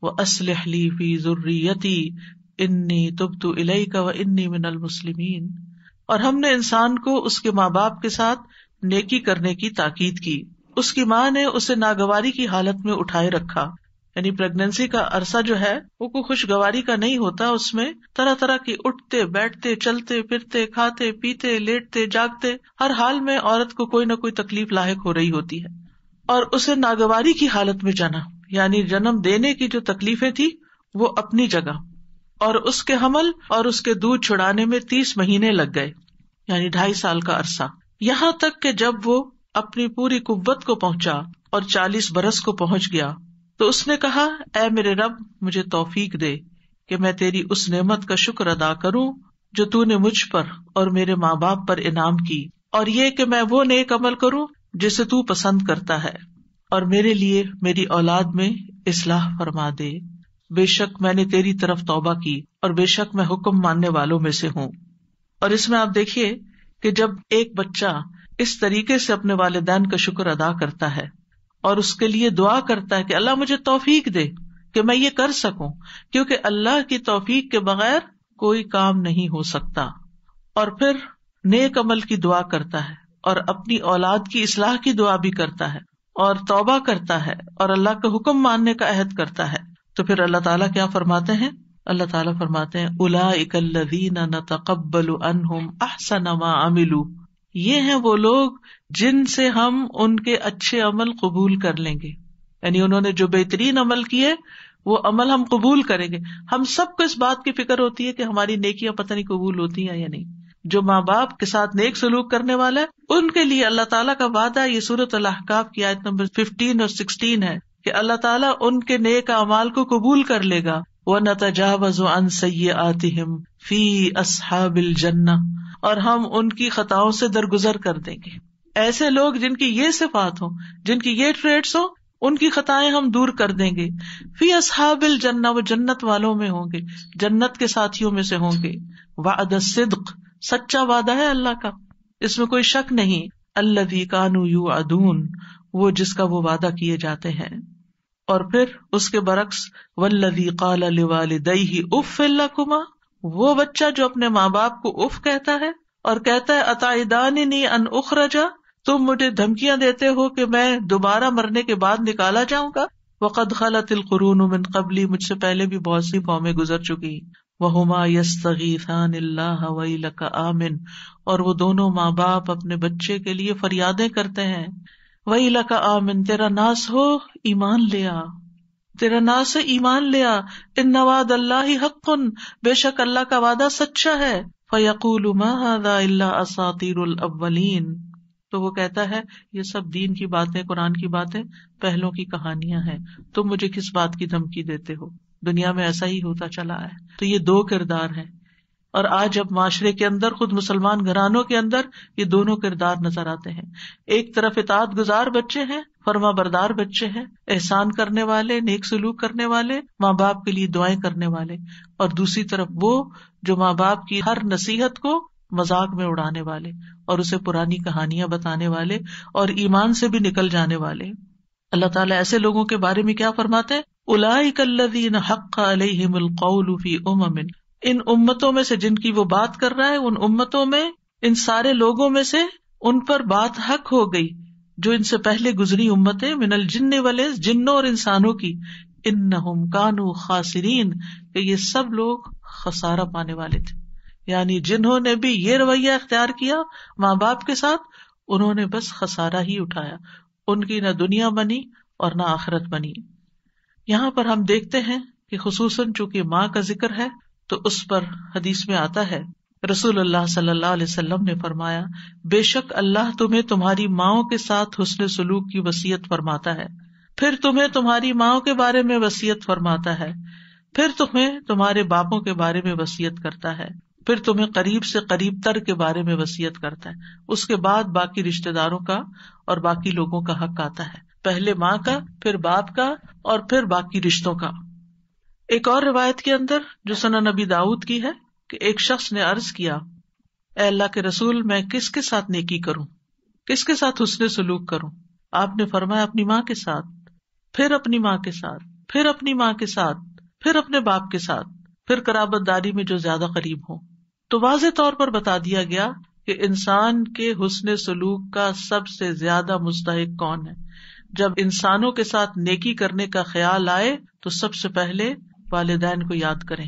وَأَصْلِحْ لِي فِي ذُرِّيَّتِي انی تبت الیک وانی من المسلمین. اور ہم نے انسان کو اس کے ماں باپ کے ساتھ نیکی کرنے کی تاکید کی. اس کی ماں نے اسے ناگواری کی حالت میں اٹھائے رکھا. یعنی پریگنینسی کا عرصہ جو ہے وہ کوئی خوشگواری کا نہیں ہوتا، اس میں طرح طرح کی اٹھتے بیٹھتے چلتے پھرتے کھاتے پیتے لیٹتے جاگتے ہر حال میں عورت کو کوئی نہ کوئی تکلیف لاحق ہو رہی ہوتی ہے. اور اسے ناگواری کی حالت میں جانا، یعنی جنم دینے کی جو تکلیفیں تھی وہ اپنی جگہ، اور اس کے حمل اور اس کے دودھ چھڑانے میں 30 مہینے لگ گئے، یعنی 2.5 سال کا عرصہ. یہاں تک کہ جب وہ اپنی پوری قوت کو پہنچا اور 40 برس کو پہنچ گیا تو اس نے کہا اے میرے رب مجھے توفیق دے کہ میں تیری اس نعمت کا شکر ادا کروں جو تو نے مجھ پر اور میرے ماں باپ پر انعام کی، اور یہ کہ میں وہ نیک عمل کروں جسے تو پسند کرتا ہے، اور میرے لیے میری اولاد میں اصلاح فرما دے. بے شک میں نے تیری طرف توبہ کی اور بے شک میں حکم ماننے والوں میں سے ہوں. اور اس میں آپ دیکھیے کہ جب ایک بچہ اس طریقے سے اپنے والدین کا شکر ادا کرتا ہے اور اس کے لیے دعا کرتا ہے کہ اللہ مجھے توفیق دے کہ میں یہ کر سکوں، کیونکہ اللہ کی توفیق کے بغیر کوئی کام نہیں ہو سکتا، اور پھر نیک عمل کی دعا کرتا ہے اور اپنی اولاد کی اصلاح کی دعا بھی کرتا ہے اور توبہ کرتا ہے اور اللہ کا حکم ماننے کا عہد کرتا ہے، تو پھر اللہ تعالیٰ کیا فرماتے ہیں؟ اللہ تعالیٰ فرماتے ہیں اولئک الذین نتقبل عنہم احسن ما عملوا، یہ ہیں وہ لوگ جن سے ہم ان کے اچھے عمل قبول کر لیں گے. یعنی انہوں نے جو بہترین عمل کیے وہ عمل ہم قبول کریں گے. ہم سب کو اس بات کی فکر ہوتی ہے کہ ہماری نیکیاں پتہ نہیں قبول ہوتی ہیں یا نہیں، جو ماں باپ کے ساتھ نیک سلوک کرنے والا ہے ان کے لیے اللہ تعالیٰ کا وعدہ، یہ سورۃ الاحقاف کی آیت نمبر 15 اور 16 ہے کہ اللہ تعالیٰ ان کے نیک اعمال کو قبول کر لے گا. وَنَتَجَاوَزُ عَنْ سَيِّئَاتِهِمْ فِي أَصْحَابِ الْجَنَّةِ، اور ہم ان کی خطاؤں سے درگزر کر دیں گے. ایسے لوگ جن کی یہ صفات ہوں، جن کی یہ ٹریٹس ہوں، ان کی خطائیں ہم دور کر دیں گے. فی اصحاب الجنہ، وہ جنت والوں میں ہوں گے، جنت کے ساتھیوں میں سے ہوں گے. وعد الصدق، سچا وعدہ ہے اللہ کا، اس میں کوئی شک نہیں. الذی کانوا یوعدون، وہ جس کا وہ وعدہ کیے جاتے ہیں. اور پھر اس کے برعکس والذی قال لوالدیہ اف لکما، وہ بچہ جو اپنے ماں باپ کو اف کہتا ہے اور کہتا ہے اتعداننی ان اخرج، تم مجھے دھمکیاں دیتے ہو کہ میں دوبارہ مرنے کے بعد نکالا جاؤں گا. وقد خلت القرون من قبلی، مجھ سے پہلے بھی بہت سی قومیں گزر چکی. وہما یستغیثان اللہ ویلک آمن، اور وہ دونوں ماں باپ اپنے بچے کے لیے فریادیں کرتے ہیں. ویلک آمن، تیرا ناس ہو ایمان لیا، تیرا ناس ہے ایمان لیا. ان وعد اللہ حق، بے شک اللہ کا وعدہ سچا ہے. فیقول ما ھذا الا اساطیر الاولین، تو وہ کہتا ہے یہ سب دین کی باتیں، قرآن کی باتیں پہلوں کی کہانیاں ہیں، تم مجھے کس بات کی دھمکی دیتے ہو، دنیا میں ایسا ہی ہوتا چلا ہے. تو یہ دو کردار ہیں، اور آج جب معاشرے کے اندر، خود مسلمان گھرانوں کے اندر یہ دونوں کردار نظر آتے ہیں. ایک طرف اطاعت گزار بچے ہیں، فرما بردار بچے ہیں، احسان کرنے والے، نیک سلوک کرنے والے، ماں باپ کے لیے دعائیں کرنے والے، اور دوسری طرف وہ جو ماں باپ کی ہر نصیحت کو مذاق میں اڑانے والے اور اسے پرانی کہانیاں بتانے والے اور ایمان سے بھی نکل جانے والے. اللہ تعالیٰ ایسے لوگوں کے بارے میں کیا فرماتے ہیں؟ اولئک الذین حق علیہم القول فی امم، ان امتوں میں سے جن کی وہ بات کر رہا ہے، ان امتوں میں، ان سارے لوگوں میں سے ان پر بات حق ہو گئی جو ان سے پہلے گزری امتیں، من الجن والانس، جنوں اور انسانوں کی. انہم کانوا خاسرین، کہ یہ سب لوگ خسارہ پانے والے تھے. یعنی جنہوں نے بھی یہ رویہ اختیار کیا ماں باپ کے ساتھ، انہوں نے بس خسارہ ہی اٹھایا، ان کی نہ دنیا بنی اور نہ آخرت بنی. یہاں پر ہم دیکھتے ہیں کہ خصوصاً چونکہ ماں کا ذکر ہے تو اس پر حدیث میں آتا ہے، رسول اللہ صلی اللہ علیہ وسلم نے فرمایا، بے شک اللہ تمہیں تمہاری ماؤں کے ساتھ حسن سلوک کی وصیت فرماتا ہے، پھر تمہیں تمہاری ماؤں کے بارے میں وصیت فرماتا ہے، پھر تمہیں تمہارے باپوں کے بارے میں وصیت کرتا ہے، پھر تمہیں قریب سے قریب تر کے بارے میں وصیت کرتا ہے. اس کے بعد باقی رشتہ داروں کا اور باقی لوگوں کا حق آتا ہے، پہلے ماں کا، پھر باپ کا، اور پھر باقی رشتوں کا. ایک اور روایت کے اندر جو سنن نبی داؤد کی ہے کہ ایک شخص نے عرض کیا، اے اللہ کے رسول، میں کس کے ساتھ نیکی کروں، کس کے ساتھ حسن سلوک کروں؟ آپ نے فرمایا اپنی ماں کے ساتھ، پھر اپنی ماں کے ساتھ، پھر اپنی ماں کے ساتھ، پھر اپنے باپ کے ساتھ، پھر قرابت داری میں جو زیادہ قریب ہو. تو واضح طور پر بتا دیا گیا کہ انسان کے حسن سلوک کا سب سے زیادہ مستحق کون ہے. جب انسانوں کے ساتھ نیکی کرنے کا خیال آئے تو سب سے پہلے والدین کو یاد کریں،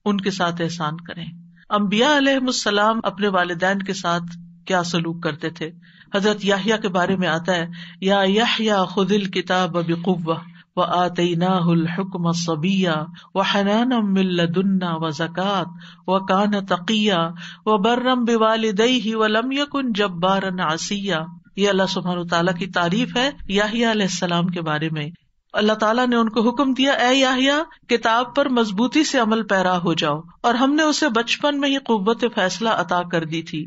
ان کے ساتھ احسان کریں. انبیاء علیہم السلام اپنے والدین کے ساتھ کیا سلوک کرتے تھے؟ حضرت یحییٰ کے بارے میں آتا ہے، یا یحییٰ خذ الکتاب بقوہ وآتیناہ الحکم صبیا وحنانا من لدنا وزکاۃ وکان تقیا وبرا بوالدیہ ولم یکن جبارا عصیا. یہ اللہ سبحانہ وتعالیٰ کی تعریف ہے یحییٰ علیہ السلام کے بارے میں. اللہ تعالیٰ نے ان کو حکم دیا، اے یحییٰ کتاب پر مضبوطی سے عمل پیرا ہو جاؤ، اور ہم نے اسے بچپن میں ہی قوت فیصلہ عطا کر دی تھی.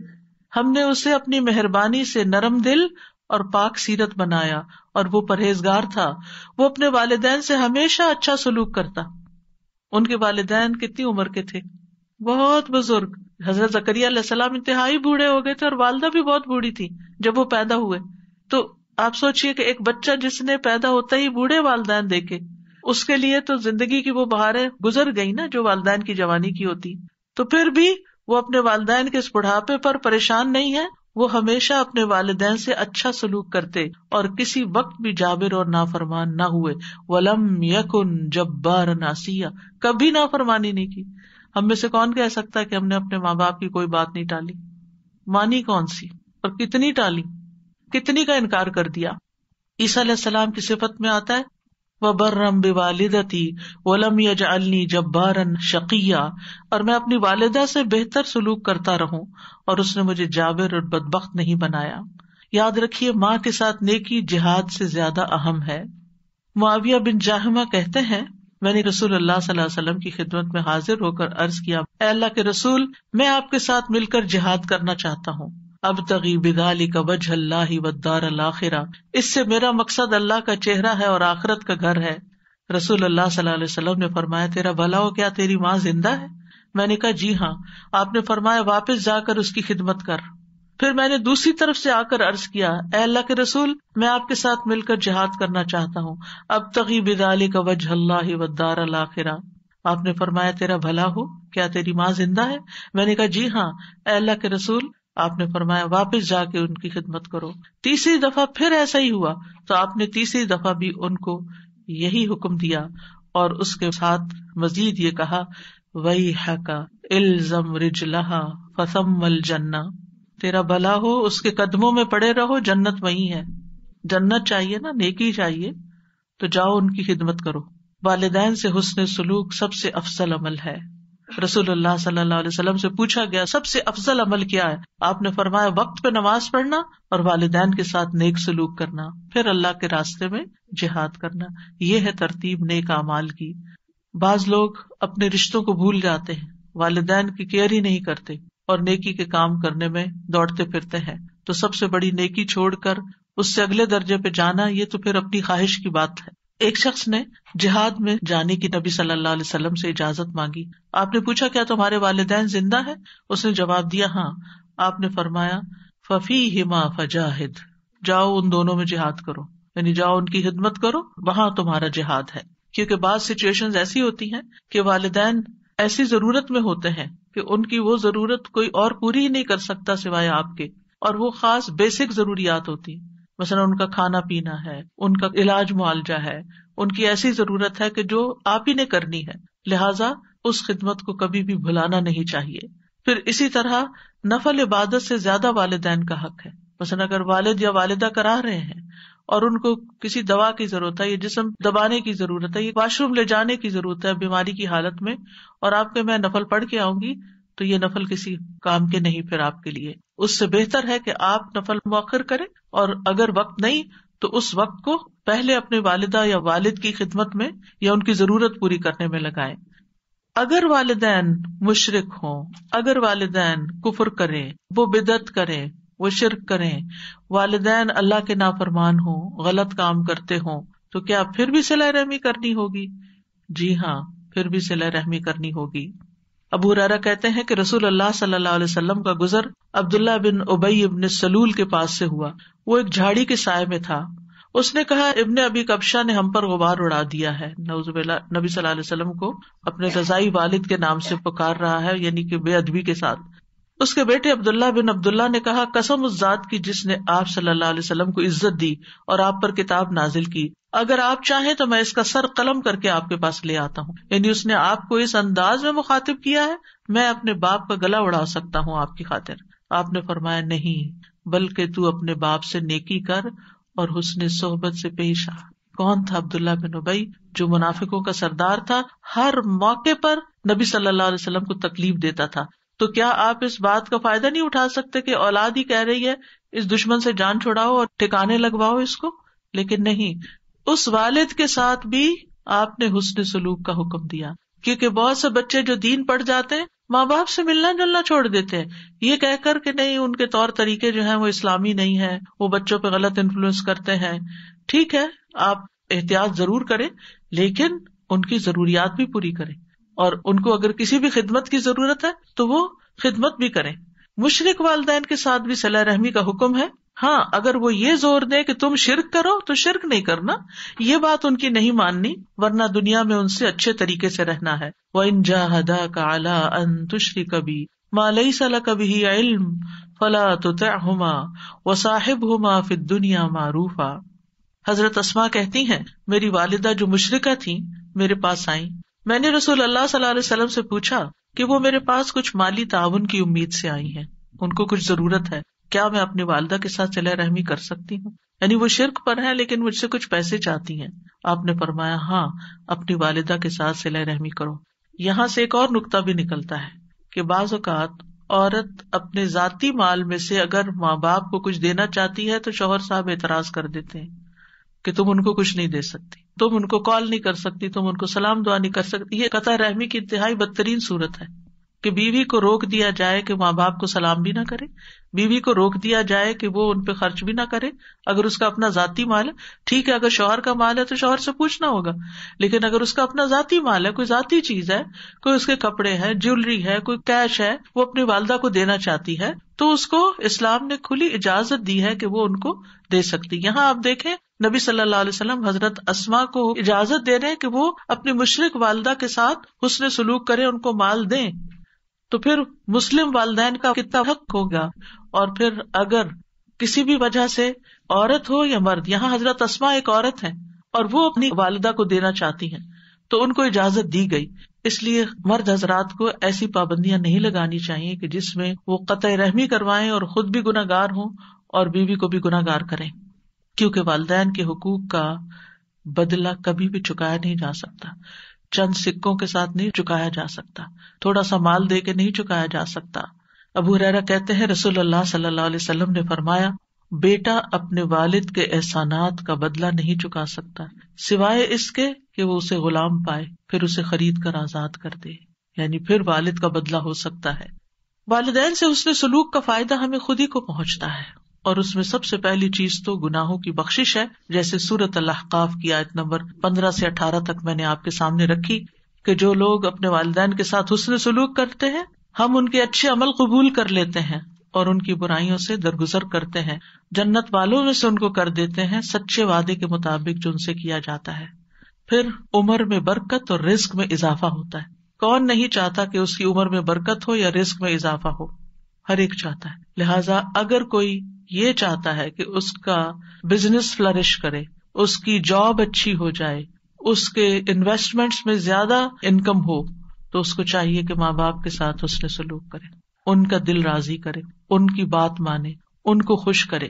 ہم نے اسے اپنی مہربانی سے نرم دل اور پاک سیرت بنایا، اور وہ پرہیزگار تھا. وہ اپنے والدین سے ہمیشہ اچھا سلوک کرتا. ان کے والدین کتنی عمر کے تھے؟ بہت بزرگ. حضرت زکریا علیہ السلام انتہائی بوڑھے ہو گئے تھے، اور والدہ بھی بہت بوڑھی تھی جب وہ پیدا ہوئے. تو آپ سوچئے کہ ایک بچہ جس نے پیدا ہوتا ہی بوڑھے والدین دیکھے، اس کے لیے تو زندگی کی وہ بہاریں گزر گئی نا جو والدین کی جوانی کی ہوتی. تو پھر بھی وہ اپنے والدین کے اس بڑھاپے پر پریشان نہیں ہے، وہ ہمیشہ اپنے والدین سے اچھا سلوک کرتے اور کسی وقت بھی جابر اور نافرمان نہ ہوئے. وَلَمْ يَكُنْ جَبَّارًا عَصِيًّا، کبھی نافرمانی نہیں کی. ہم میں سے کون کہہ سکتا ہے کہ ہم نے اپنے ماں باپ کی کوئی بات نہیں ٹالی؟ مانی کون سی اور کتنی ٹالی، کتنی کا انکار کر دیا. عیسیٰ علیہ السلام کی صفت میں آتا ہے وبرم بوالدتی ولم یجعلنی جبارا شقیا، اور میں اپنی والدہ سے بہتر سلوک کرتا رہوں اور اس نے مجھے جابر اور بدبخت نہیں بنایا. یاد رکھیے ماں کے ساتھ نیکی جہاد سے زیادہ اہم ہے. معاویہ بن جاہمہ کہتے ہیں میں نے رسول اللہ صلی اللہ علیہ وسلم کی خدمت میں حاضر ہو کر عرض کیا، اے اللہ کے رسول، میں آپ کے ساتھ مل کر جہاد کرنا چاہتا ہوں. ابتغی بذلک وجہ اللہ والدار الآخرہ، اس سے میرا مقصد اللہ کا چہرہ ہے اور آخرت کا گھر ہے. رسول اللہ صلی اللہ علیہ وسلم نے فرمایا، تیرا بھلا ہو، کیا تیری ماں زندہ ہے؟ میں نے کہا جی ہاں. آپ نے فرمایا واپس جا کر اس کی خدمت کر. پھر میں نے دوسری طرف سے آ کر عرض کیا، اے اللہ کے رسول، میں آپ کے ساتھ مل کر جہاد کرنا چاہتا ہوں. ابتغی بذلک وجہ اللہ والدار الآخرہ. آپ نے فرمایا تیرا بھلا ہو، کیا تیری ماں زندہ ہے؟ میں نے کہا جی ہاں. اے اللہ کے رسول، آپ نے فرمایا واپس جا کے ان کی خدمت کرو. تیسری دفعہ پھر ایسا ہی ہوا تو آپ نے تیسری دفعہ بھی ان کو یہی حکم دیا اور اس کے ساتھ مزید یہ کہا، وَيْحَكَ إِلْزَمْ رِجْلَهَا فَثَمَّ الْجَنَّةُ، تیرا بھلا ہو، اس کے قدموں میں پڑے رہو، جنت وہی ہے. جنت چاہیے نا، نیکی چاہیے، تو جاؤ ان کی خدمت کرو. والدین سے حسن سلوک سب سے افضل عمل ہے. رسول اللہ صلی اللہ علیہ وسلم سے پوچھا گیا سب سے افضل عمل کیا ہے؟ آپ نے فرمایا وقت پہ نماز پڑھنا اور والدین کے ساتھ نیک سلوک کرنا، پھر اللہ کے راستے میں جہاد کرنا. یہ ہے ترتیب نیک اعمال کی. بعض لوگ اپنے رشتوں کو بھول جاتے ہیں، والدین کی کیئر ہی نہیں کرتے اور نیکی کے کام کرنے میں دوڑتے پھرتے ہیں. تو سب سے بڑی نیکی چھوڑ کر اس سے اگلے درجے پہ جانا، یہ تو پھر اپنی خواہش کی بات ہے. ایک شخص نے جہاد میں جانے کی نبی صلی اللہ علیہ وسلم سے اجازت مانگی. آپ نے پوچھا کیا تمہارے والدین زندہ ہیں؟ اس نے جواب دیا ہاں. آپ نے فرمایا ففیہما فجاہد، جاؤ ان دونوں میں جہاد کرو، یعنی جاؤ ان کی خدمت کرو، وہاں تمہارا جہاد ہے. کیونکہ بعض سچویشنز ایسی ہوتی ہیں کہ والدین ایسی ضرورت میں ہوتے ہیں کہ ان کی وہ ضرورت کوئی اور پوری ہی نہیں کر سکتا سوائے آپ کے، اور وہ خاص بیسک ضروریات ہوتی ہیں. مثلا ان کا کھانا پینا ہے، ان کا علاج معالجہ ہے، ان کی ایسی ضرورت ہے کہ جو آپ ہی نے کرنی ہے، لہٰذا اس خدمت کو کبھی بھی بھلانا نہیں چاہیے. پھر اسی طرح نفل عبادت سے زیادہ والدین کا حق ہے. مثلا اگر والد یا والدہ کرا رہے ہیں اور ان کو کسی دوا کی ضرورت ہے، یہ جسم دبانے کی ضرورت ہے، یہ واش روم لے جانے کی ضرورت ہے بیماری کی حالت میں، اور آپ کے میں نفل پڑھ کے آؤں گی، تو یہ نفل کسی کام کے نہیں پھر آپ کے لیے. اس سے بہتر ہے کہ آپ نفل مؤخر کریں، اور اگر وقت نہیں تو اس وقت کو پہلے اپنے والدہ یا والد کی خدمت میں یا ان کی ضرورت پوری کرنے میں لگائیں. اگر والدین مشرک ہوں، اگر والدین کفر کریں، وہ بدعت کریں، وہ شرک کریں، والدین اللہ کے نافرمان ہوں، غلط کام کرتے ہوں، تو کیا پھر بھی صلہ رحمی کرنی ہوگی؟ جی ہاں، پھر بھی صلہ رحمی کرنی ہوگی. ابو ہریرہ کہتے ہیں کہ رسول اللہ صلی اللہ علیہ وسلم کا گزر عبداللہ بن ابی بن سلول کے پاس سے ہوا. وہ ایک جھاڑی کے سائے میں تھا. اس نے کہا ابن ابی کبشہ نے ہم پر غبار اڑا دیا ہے. نعوذ باللہ، نبی صلی اللہ علیہ وسلم کو اپنے رضائی والد کے نام سے پکار رہا ہے، یعنی کہ بے ادبی کے ساتھ. اس کے بیٹے عبداللہ بن عبداللہ نے کہا قسم اس ذات کی جس نے آپ صلی اللہ علیہ وسلم کو عزت دی اور آپ پر کتاب نازل کی، اگر آپ چاہیں تو میں اس کا سر قلم کر کے آپ کے پاس لے آتا ہوں. یعنی اس نے آپ کو اس انداز میں مخاطب کیا ہے، میں اپنے باپ کا گلا اڑا سکتا ہوں آپ کی خاطر. آپ نے فرمایا نہیں، بلکہ تو اپنے باپ سے نیکی کر اور حسن صحبت سے پیش آ. کون تھا عبداللہ بن ابی؟ جو منافقوں کا سردار تھا، ہر موقع پر نبی صلی اللہ علیہ وسلم کو تکلیف دیتا تھا. تو کیا آپ اس بات کا فائدہ نہیں اٹھا سکتے کہ اولاد ہی کہہ رہی ہے اس دشمن سے جان چھڑاؤ اور ٹھکانے لگواؤ اس کو؟ لیکن نہیں، اس والد کے ساتھ بھی آپ نے حسن سلوک کا حکم دیا. کیونکہ بہت سے بچے جو دین پڑھ جاتے ہیں ماں باپ سے ملنا جلنا چھوڑ دیتے ہیں، یہ کہہ کر کہ نہیں ان کے طور طریقے جو ہیں وہ اسلامی نہیں ہے، وہ بچوں پہ غلط انفلوئنس کرتے ہیں. ٹھیک ہے، آپ احتیاط ضرور کریں، لیکن ان کی ضروریات بھی پوری کریں، اور ان کو اگر کسی بھی خدمت کی ضرورت ہے تو وہ خدمت بھی کریں. مشرک والدین کے ساتھ بھی صلہ رحمی کا حکم ہے. ہاں، اگر وہ یہ زور دے کہ تم شرک کرو تو شرک نہیں کرنا، یہ بات ان کی نہیں ماننی، ورنہ دنیا میں ان سے اچھے طریقے سے رہنا ہے. وَإِن جَاهَدَاكَ عَلَىٰ أَن تُشْرِكَ بِي مَا لَيْسَ لَكَ بِهِ عِلْمٌ فَلَا تُطِعْهُمَا وَصَاحِبْهُمَا فِي الدُّنْيَا مَعْرُوفًا. حضرت اسماء کہتی ہیں میری والدہ جو مشرکہ تھیں میرے پاس آئیں. میں نے رسول اللہ صلی اللہ علیہ وسلم سے پوچھا کہ وہ میرے پاس کچھ مالی تعاون کی امید سے آئی ہیں، ان کو کچھ ضرورت ہے، کیا میں اپنی والدہ کے ساتھ صلہ رحمی کر سکتی ہوں؟ یعنی وہ شرک پر ہے لیکن مجھ سے کچھ پیسے چاہتی ہیں. آپ نے فرمایا ہاں اپنی والدہ کے ساتھ صلہ رحمی کرو. یہاں سے ایک اور نکتہ بھی نکلتا ہے کہ بعض اوقات عورت اپنے ذاتی مال میں سے اگر ماں باپ کو کچھ دینا چاہتی ہے تو شوہر صاحب اعتراض کر دیتے ہیں کہ تم ان کو کچھ نہیں دے سکتی، تم ان کو کال نہیں کر سکتی، تم ان کو سلام دعا نہیں کر سکتی. یہ قطع رحمی کی انتہائی بدترین صورت ہے کہ بیوی کو روک دیا جائے کہ ماں باپ کو سلام بھی نہ کرے، بیوی کو روک دیا جائے کہ وہ ان پہ خرچ بھی نہ کرے اگر اس کا اپنا ذاتی مال ہے. ٹھیک ہے اگر شوہر کا مال ہے تو شوہر سے پوچھنا ہوگا، لیکن اگر اس کا اپنا ذاتی مال ہے، کوئی ذاتی چیز ہے، کوئی اس کے کپڑے ہے، جیولری ہے، کوئی کیش ہے، وہ اپنی والدہ کو دینا چاہتی ہے تو اس کو اسلام نے کھلی اجازت دی ہے کہ وہ ان کو دے سکتی. یہاں آپ دیکھیں نبی صلی اللہ علیہ وسلم حضرت اسماء کو اجازت دے رہے ہیں کہ وہ اپنی مشرک والدہ کے ساتھ حسن سلوک کریں، ان کو مال دیں. تو پھر مسلم والدین کا کتنا حق ہوگا. اور پھر اگر کسی بھی وجہ سے عورت ہو یا مرد، یہاں حضرت اسماء ایک عورت ہے اور وہ اپنی والدہ کو دینا چاہتی ہیں تو ان کو اجازت دی گئی. اس لیے مرد حضرات کو ایسی پابندیاں نہیں لگانی چاہیے کہ جس میں وہ قطع رحمی کروائیں اور خود بھی گناہ گار ہوں اور بیوی کو بھی گناہ گار کریں، کیونکہ والدین کے حقوق کا بدلہ کبھی بھی چکایا نہیں جا سکتا، چند سکوں کے ساتھ نہیں چکایا جا سکتا، تھوڑا سا مال دے کے نہیں چکایا جا سکتا. ابو ہریرہ کہتے ہیں رسول اللہ صلی اللہ علیہ وسلم نے فرمایا بیٹا اپنے والد کے احسانات کا بدلہ نہیں چکا سکتا سوائے اس کے کہ وہ اسے غلام پائے پھر اسے خرید کر آزاد کر دے، یعنی پھر والد کا بدلہ ہو سکتا ہے. والدین سے حسن سلوک کا فائدہ ہمیں خود ہی کو پہنچتا ہے اور اس میں سب سے پہلی چیز تو گناہوں کی بخشش ہے، جیسے سورۃ الاحقاف کی آیت نمبر 15 سے 18 تک میں نے آپ کے سامنے رکھی کہ جو لوگ اپنے والدین کے ساتھ حسن سلوک کرتے ہیں ہم ان کے اچھے عمل قبول کر لیتے ہیں اور ان کی برائیوں سے درگزر کرتے ہیں، جنت والوں میں سے ان کو کر دیتے ہیں سچے وعدے کے مطابق جو ان سے کیا جاتا ہے. پھر عمر میں برکت اور رزق میں اضافہ ہوتا ہے. کون نہیں چاہتا کہ اس کی عمر میں برکت ہو یا رزق میں اضافہ ہو؟ ہر ایک چاہتا ہے. لہٰذا اگر کوئی یہ چاہتا ہے کہ اس کا بزنس فلرش کرے، اس کی جاب اچھی ہو جائے، اس کے انویسٹمنٹس میں زیادہ انکم ہو، تو اس کو چاہیے کہ ماں باپ کے ساتھ حسن سلوک کرے، ان کا دل راضی کرے، ان کی بات مانے، ان کو خوش کرے.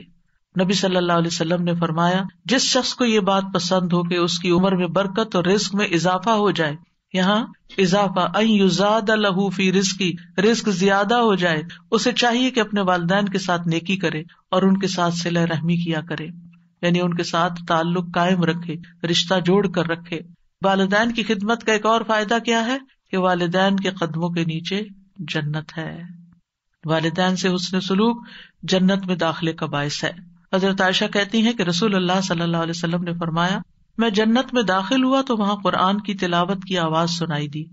نبی صلی اللہ علیہ وسلم نے فرمایا جس شخص کو یہ بات پسند ہو کہ اس کی عمر میں برکت اور رزق میں اضافہ ہو جائے، یہاں اضافہ ان یزاد لہ فی رزقی، رزق زیادہ ہو جائے، اسے چاہیے کہ اپنے والدین کے ساتھ نیکی کرے اور ان کے ساتھ صلہ رحمی کیا کرے، یعنی ان کے ساتھ تعلق قائم رکھے، رشتہ جوڑ کر رکھے. والدین کی خدمت کا ایک اور فائدہ کیا ہے کہ والدین کے قدموں کے نیچے جنت ہے. والدین سے حسن سلوک جنت میں داخلے کا باعث ہے. حضرت عائشہ کہتی ہیں کہ رسول اللہ صلی اللہ علیہ وسلم نے فرمایا میں جنت میں داخل ہوا تو وہاں قرآن کی تلاوت کی آواز سنائی دی.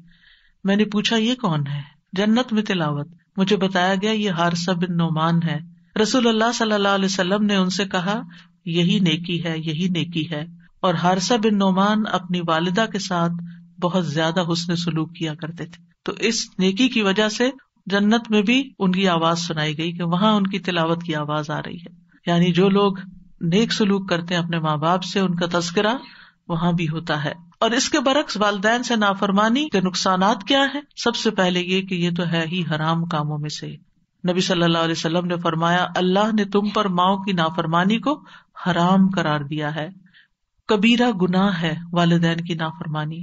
میں نے پوچھا یہ کون ہے؟ جنت میں تلاوت. مجھے بتایا گیا یہ حارثہ بن نعمان ہے. رسول اللہ صلی اللہ علیہ وسلم نے ان سے کہا یہی نیکی ہے، یہی نیکی ہے. اور حارثہ بن نعمان اپنی والدہ کے ساتھ بہت زیادہ حسن سلوک کیا کرتے تھے، تو اس نیکی کی وجہ سے جنت میں بھی ان کی آواز سنائی گئی کہ وہاں ان کی تلاوت کی آواز آ رہی ہے. یعنی جو لوگ نیک سلوک کرتے ہیں اپنے ماں باپ سے، ان کا تذکرہ وہاں بھی ہوتا ہے. اور اس کے برعکس والدین سے نافرمانی کے نقصانات کیا ہیں؟ سب سے پہلے یہ کہ یہ تو ہے ہی حرام کاموں میں سے. نبی صلی اللہ علیہ وسلم نے فرمایا اللہ نے تم پر ماؤں کی نافرمانی کو حرام قرار دیا ہے. کبیرہ گناہ ہے والدین کی نافرمانی.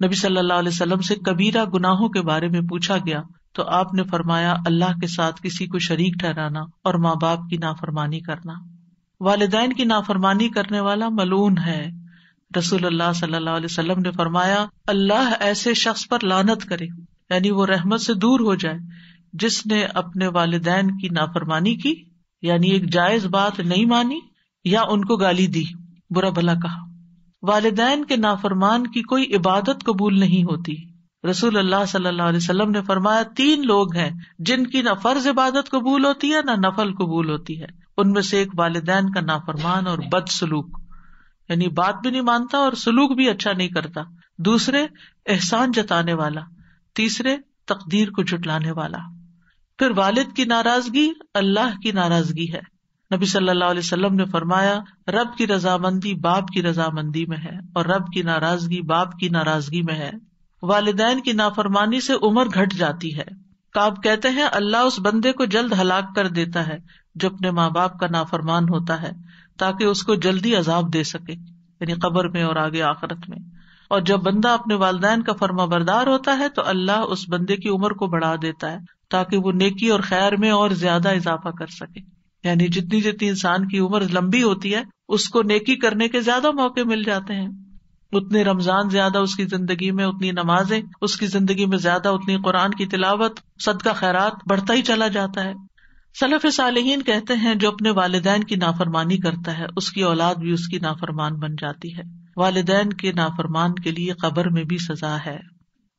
نبی صلی اللہ علیہ وسلم سے کبیرہ گناہوں کے بارے میں پوچھا گیا تو آپ نے فرمایا اللہ کے ساتھ کسی کو شریک ٹھہرانا اور ماں باپ کی نافرمانی کرنا. والدین کی نافرمانی کرنے والا ملعون ہے. رسول اللہ صلی اللہ علیہ وسلم نے فرمایا اللہ ایسے شخص پر لعنت کرے، یعنی وہ رحمت سے دور ہو جائے جس نے اپنے والدین کی نافرمانی کی، یعنی ایک جائز بات نہیں مانی یا ان کو گالی دی، برا بھلا کہا. والدین کے نافرمان کی کوئی عبادت قبول نہیں ہوتی. رسول اللہ صلی اللہ علیہ وسلم نے فرمایا 3 لوگ ہیں جن کی نہ فرض عبادت قبول ہوتی ہے نہ نفل قبول ہوتی ہے. ان میں سے ایک والدین کا نافرمان اور بد سلوک، یعنی بات بھی نہیں مانتا اور سلوک بھی اچھا نہیں کرتا. دوسرے احسان جتانے والا. تیسرے تقدیر کو جھٹلانے والا. پھر والد کی ناراضگی اللہ کی ناراضگی ہے. نبی صلی اللہ علیہ وسلم نے فرمایا رب کی رضامندی باپ کی رضامندی میں ہے اور رب کی ناراضگی باپ کی ناراضگی میں ہے. والدین کی نافرمانی سے عمر گھٹ جاتی ہے. کعب کہتے ہیں اللہ اس بندے کو جلد ہلاک کر دیتا ہے جو اپنے ماں باپ کا نافرمان ہوتا ہے تاکہ اس کو جلدی عذاب دے سکے. یعنی قبر میں اور آگے آخرت میں. اور جب بندہ اپنے والدین کا فرما بردار ہوتا ہے تو اللہ اس بندے کی عمر کو بڑھا دیتا ہے تاکہ وہ نیکی اور خیر میں اور زیادہ اضافہ کر سکے. یعنی جتنی جتنی انسان کی عمر لمبی ہوتی ہے اس کو نیکی کرنے کے زیادہ موقع مل جاتے ہیں. اتنے رمضان زیادہ اس کی زندگی میں، اتنی نمازیں اس کی زندگی میں زیادہ، اتنی قرآن کی تلاوت، صدقہ خیرات بڑھتا ہی چلا جاتا ہے. سلف صالحین کہتے ہیں جو اپنے والدین کی نافرمانی کرتا ہے اس کی اولاد بھی اس کی نافرمان بن جاتی ہے. والدین کے نافرمان کے لیے قبر میں بھی سزا ہے.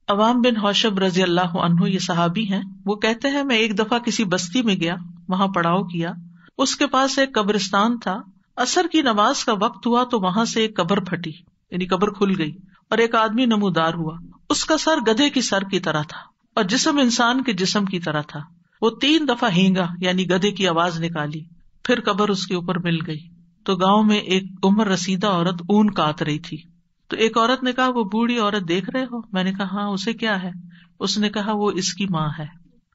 عوام بن حوشب رضی اللہ عنہ یہ صحابی ہیں، وہ کہتے ہیں میں ایک دفعہ کسی بستی میں گیا، وہاں پڑاؤ کیا. اس کے پاس ایک قبرستان تھا. عصر کی نماز کا وقت ہوا تو وہاں سے ایک قبر پھٹی، یعنی قبر کھل گئی اور ایک آدمی نمودار ہوا. اس کا سر گدھے کی سر کی طرح تھا اور جسم انسان کے جسم کی طرح تھا. وہ 3 دفعہ ہینگا یعنی گدھے کی آواز نکالی، پھر قبر اس کے اوپر مل گئی. تو گاؤں میں ایک عمر رسیدہ عورت اون کاٹ رہی تھی. تو ایک عورت نے کہا وہ بوڑھی عورت دیکھ رہے ہو؟ میں نے کہا ہاں. اسے کیا ہے؟ اس نے کہا وہ اس کی ماں ہے.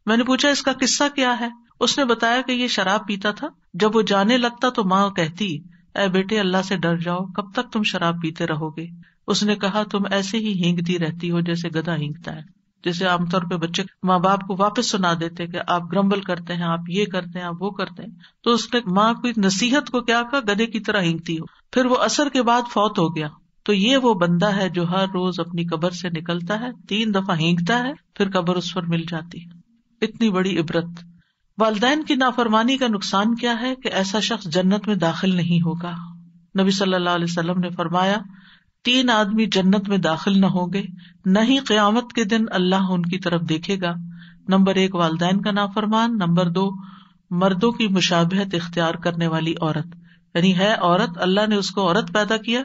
میں نے پوچھا اس کا قصہ کیا ہے؟ اس نے بتایا کہ یہ شراب پیتا تھا، جب وہ جانے لگتا تو ماں کہتی اے بیٹے اللہ سے ڈر جاؤ، کب تک تم شراب پیتے رہو گے؟ اس نے کہا تم ایسے ہی ہینگتی رہتی ہو جیسے گدھا ہینگتا ہے. جیسے عام طور پہ بچے ماں باپ کو واپس سنا دیتے کہ آپ گرمبل کرتے ہیں، آپ یہ کرتے ہیں، آپ وہ کرتے ہیں. تو اس نے ماں کی نصیحت کو کیا کہا، گدھے کی طرح ہینگتی ہو. پھر وہ عصر کے بعد فوت ہو گیا. تو یہ وہ بندہ ہے جو ہر روز اپنی قبر سے نکلتا ہے، 3 دفعہ ہینگتا ہے، پھر قبر اس پر مل جاتی ہے. اتنی بڑی عبرت. والدین کی نافرمانی کا نقصان کیا ہے کہ ایسا شخص جنت میں داخل نہیں ہوگا. نبی صلی اللہ علیہ وسلم نے فرمایا 3 آدمی جنت میں داخل نہ ہوں گے، نہ ہی قیامت کے دن اللہ ان کی طرف دیکھے گا. نمبر 1 والدین کا نافرمان، نمبر 2 مردوں کی مشابہت اختیار کرنے والی عورت، یعنی ہے عورت، اللہ نے اس کو عورت پیدا کیا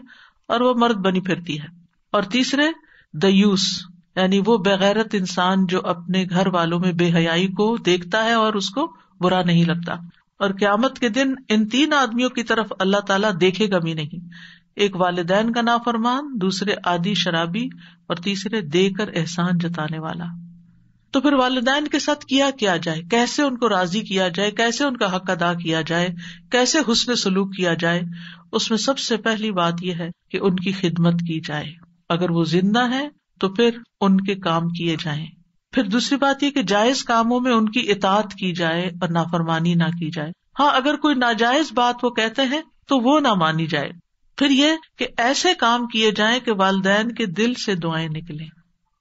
اور وہ مرد بنی پھرتی ہے. اور تیسرے دیوس، یعنی وہ بغیرت انسان جو اپنے گھر والوں میں بے حیائی کو دیکھتا ہے اور اس کو برا نہیں لگتا. اور قیامت کے دن ان 3 آدمیوں کی طرف اللہ تعالیٰ دیکھے گا بھی نہیں. ایک والدین کا نافرمان، دوسرے عادی شرابی، اور تیسرے دے کر احسان جتانے والا. تو پھر والدین کے ساتھ کیا جائے، کیسے ان کو راضی کیا جائے، کیسے ان کا حق ادا کیا جائے، کیسے حسن سلوک کیا جائے؟ اس میں سب سے پہلی بات یہ ہے کہ ان کی خدمت کی جائے. اگر وہ زندہ ہے تو پھر ان کے کام کیے جائیں. پھر دوسری بات یہ کہ جائز کاموں میں ان کی اطاعت کی جائے اور نافرمانی نہ کی جائے. ہاں اگر کوئی ناجائز بات وہ کہتے ہیں تو وہ نہ مانی جائے. پھر یہ کہ ایسے کام کیے جائیں کہ والدین کے دل سے دعائیں نکلیں.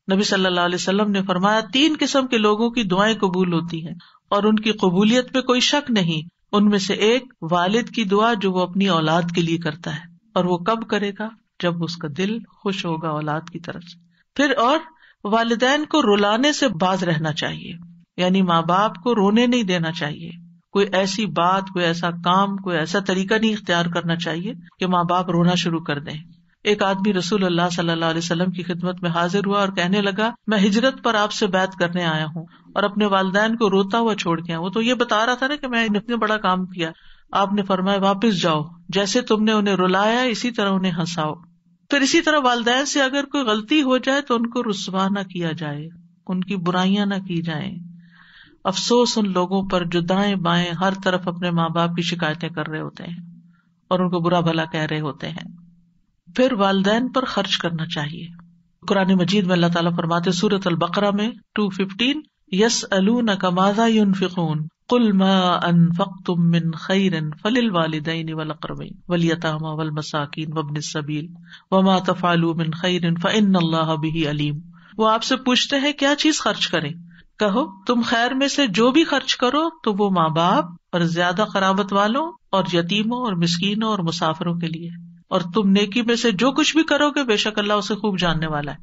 نبی صلی اللہ علیہ وسلم نے فرمایا 3 قسم کے لوگوں کی دعائیں قبول ہوتی ہیں اور ان کی قبولیت میں کوئی شک نہیں. ان میں سے ایک والد کی دعا جو وہ اپنی اولاد کے لیے کرتا ہے، اور وہ کب کرے گا؟ جب اس کا دل خوش ہوگا اولاد کی طرف سے. پھر اور والدین کو رلانے سے باز رہنا چاہیے، یعنی ماں باپ کو رونے نہیں دینا چاہیے. کوئی ایسی بات، کوئی ایسا کام، کوئی ایسا طریقہ نہیں اختیار کرنا چاہیے کہ ماں باپ رونا شروع کر دیں. ایک آدمی رسول اللہ صلی اللہ علیہ وسلم کی خدمت میں حاضر ہوا اور کہنے لگا میں ہجرت پر آپ سے بیعت کرنے آیا ہوں اور اپنے والدین کو روتا ہوا چھوڑ گیا. وہ تو یہ بتا رہا تھا نا کہ میں نے اتنا بڑا کام کیا. آپ نے فرمایا واپس جاؤ، جیسے تم نے انہیں رلایا اسی طرح انہیں ہنساؤ. پھر اسی طرح والدین سے اگر کوئی غلطی ہو جائے تو ان کو رسوا نہ کیا جائے، ان کی برائیاں نہ کی جائیں. افسوس ان لوگوں پر جو دائیں بائیں ہر طرف اپنے ماں باپ کی شکایتیں کر رہے ہوتے ہیں اور ان کو برا بھلا کہہ رہے ہوتے ہیں. پھر والدین پر خرچ کرنا چاہیے. قرآن مجید میں اللہ تعالیٰ فرماتے سورۃ البقرہ میں 215 یسألونک ماذا ينفقون قل ما انفقتم من خیر فللوالدین والاقربین والیتامى والمساکین وابن السبیل وما تفعلوا من خیر فإن اللہ بہ علیم. وہ آپ سے پوچھتے ہیں کیا چیز خرچ کریں، کہو تم خیر میں سے جو بھی خرچ کرو تو وہ ماں باپ اور زیادہ قرابت والوں اور یتیموں اور مسکینوں اور مسافروں کے لیے، اور تم نیکی میں سے جو کچھ بھی کرو گے بے شک اللہ اسے خوب جاننے والا ہے.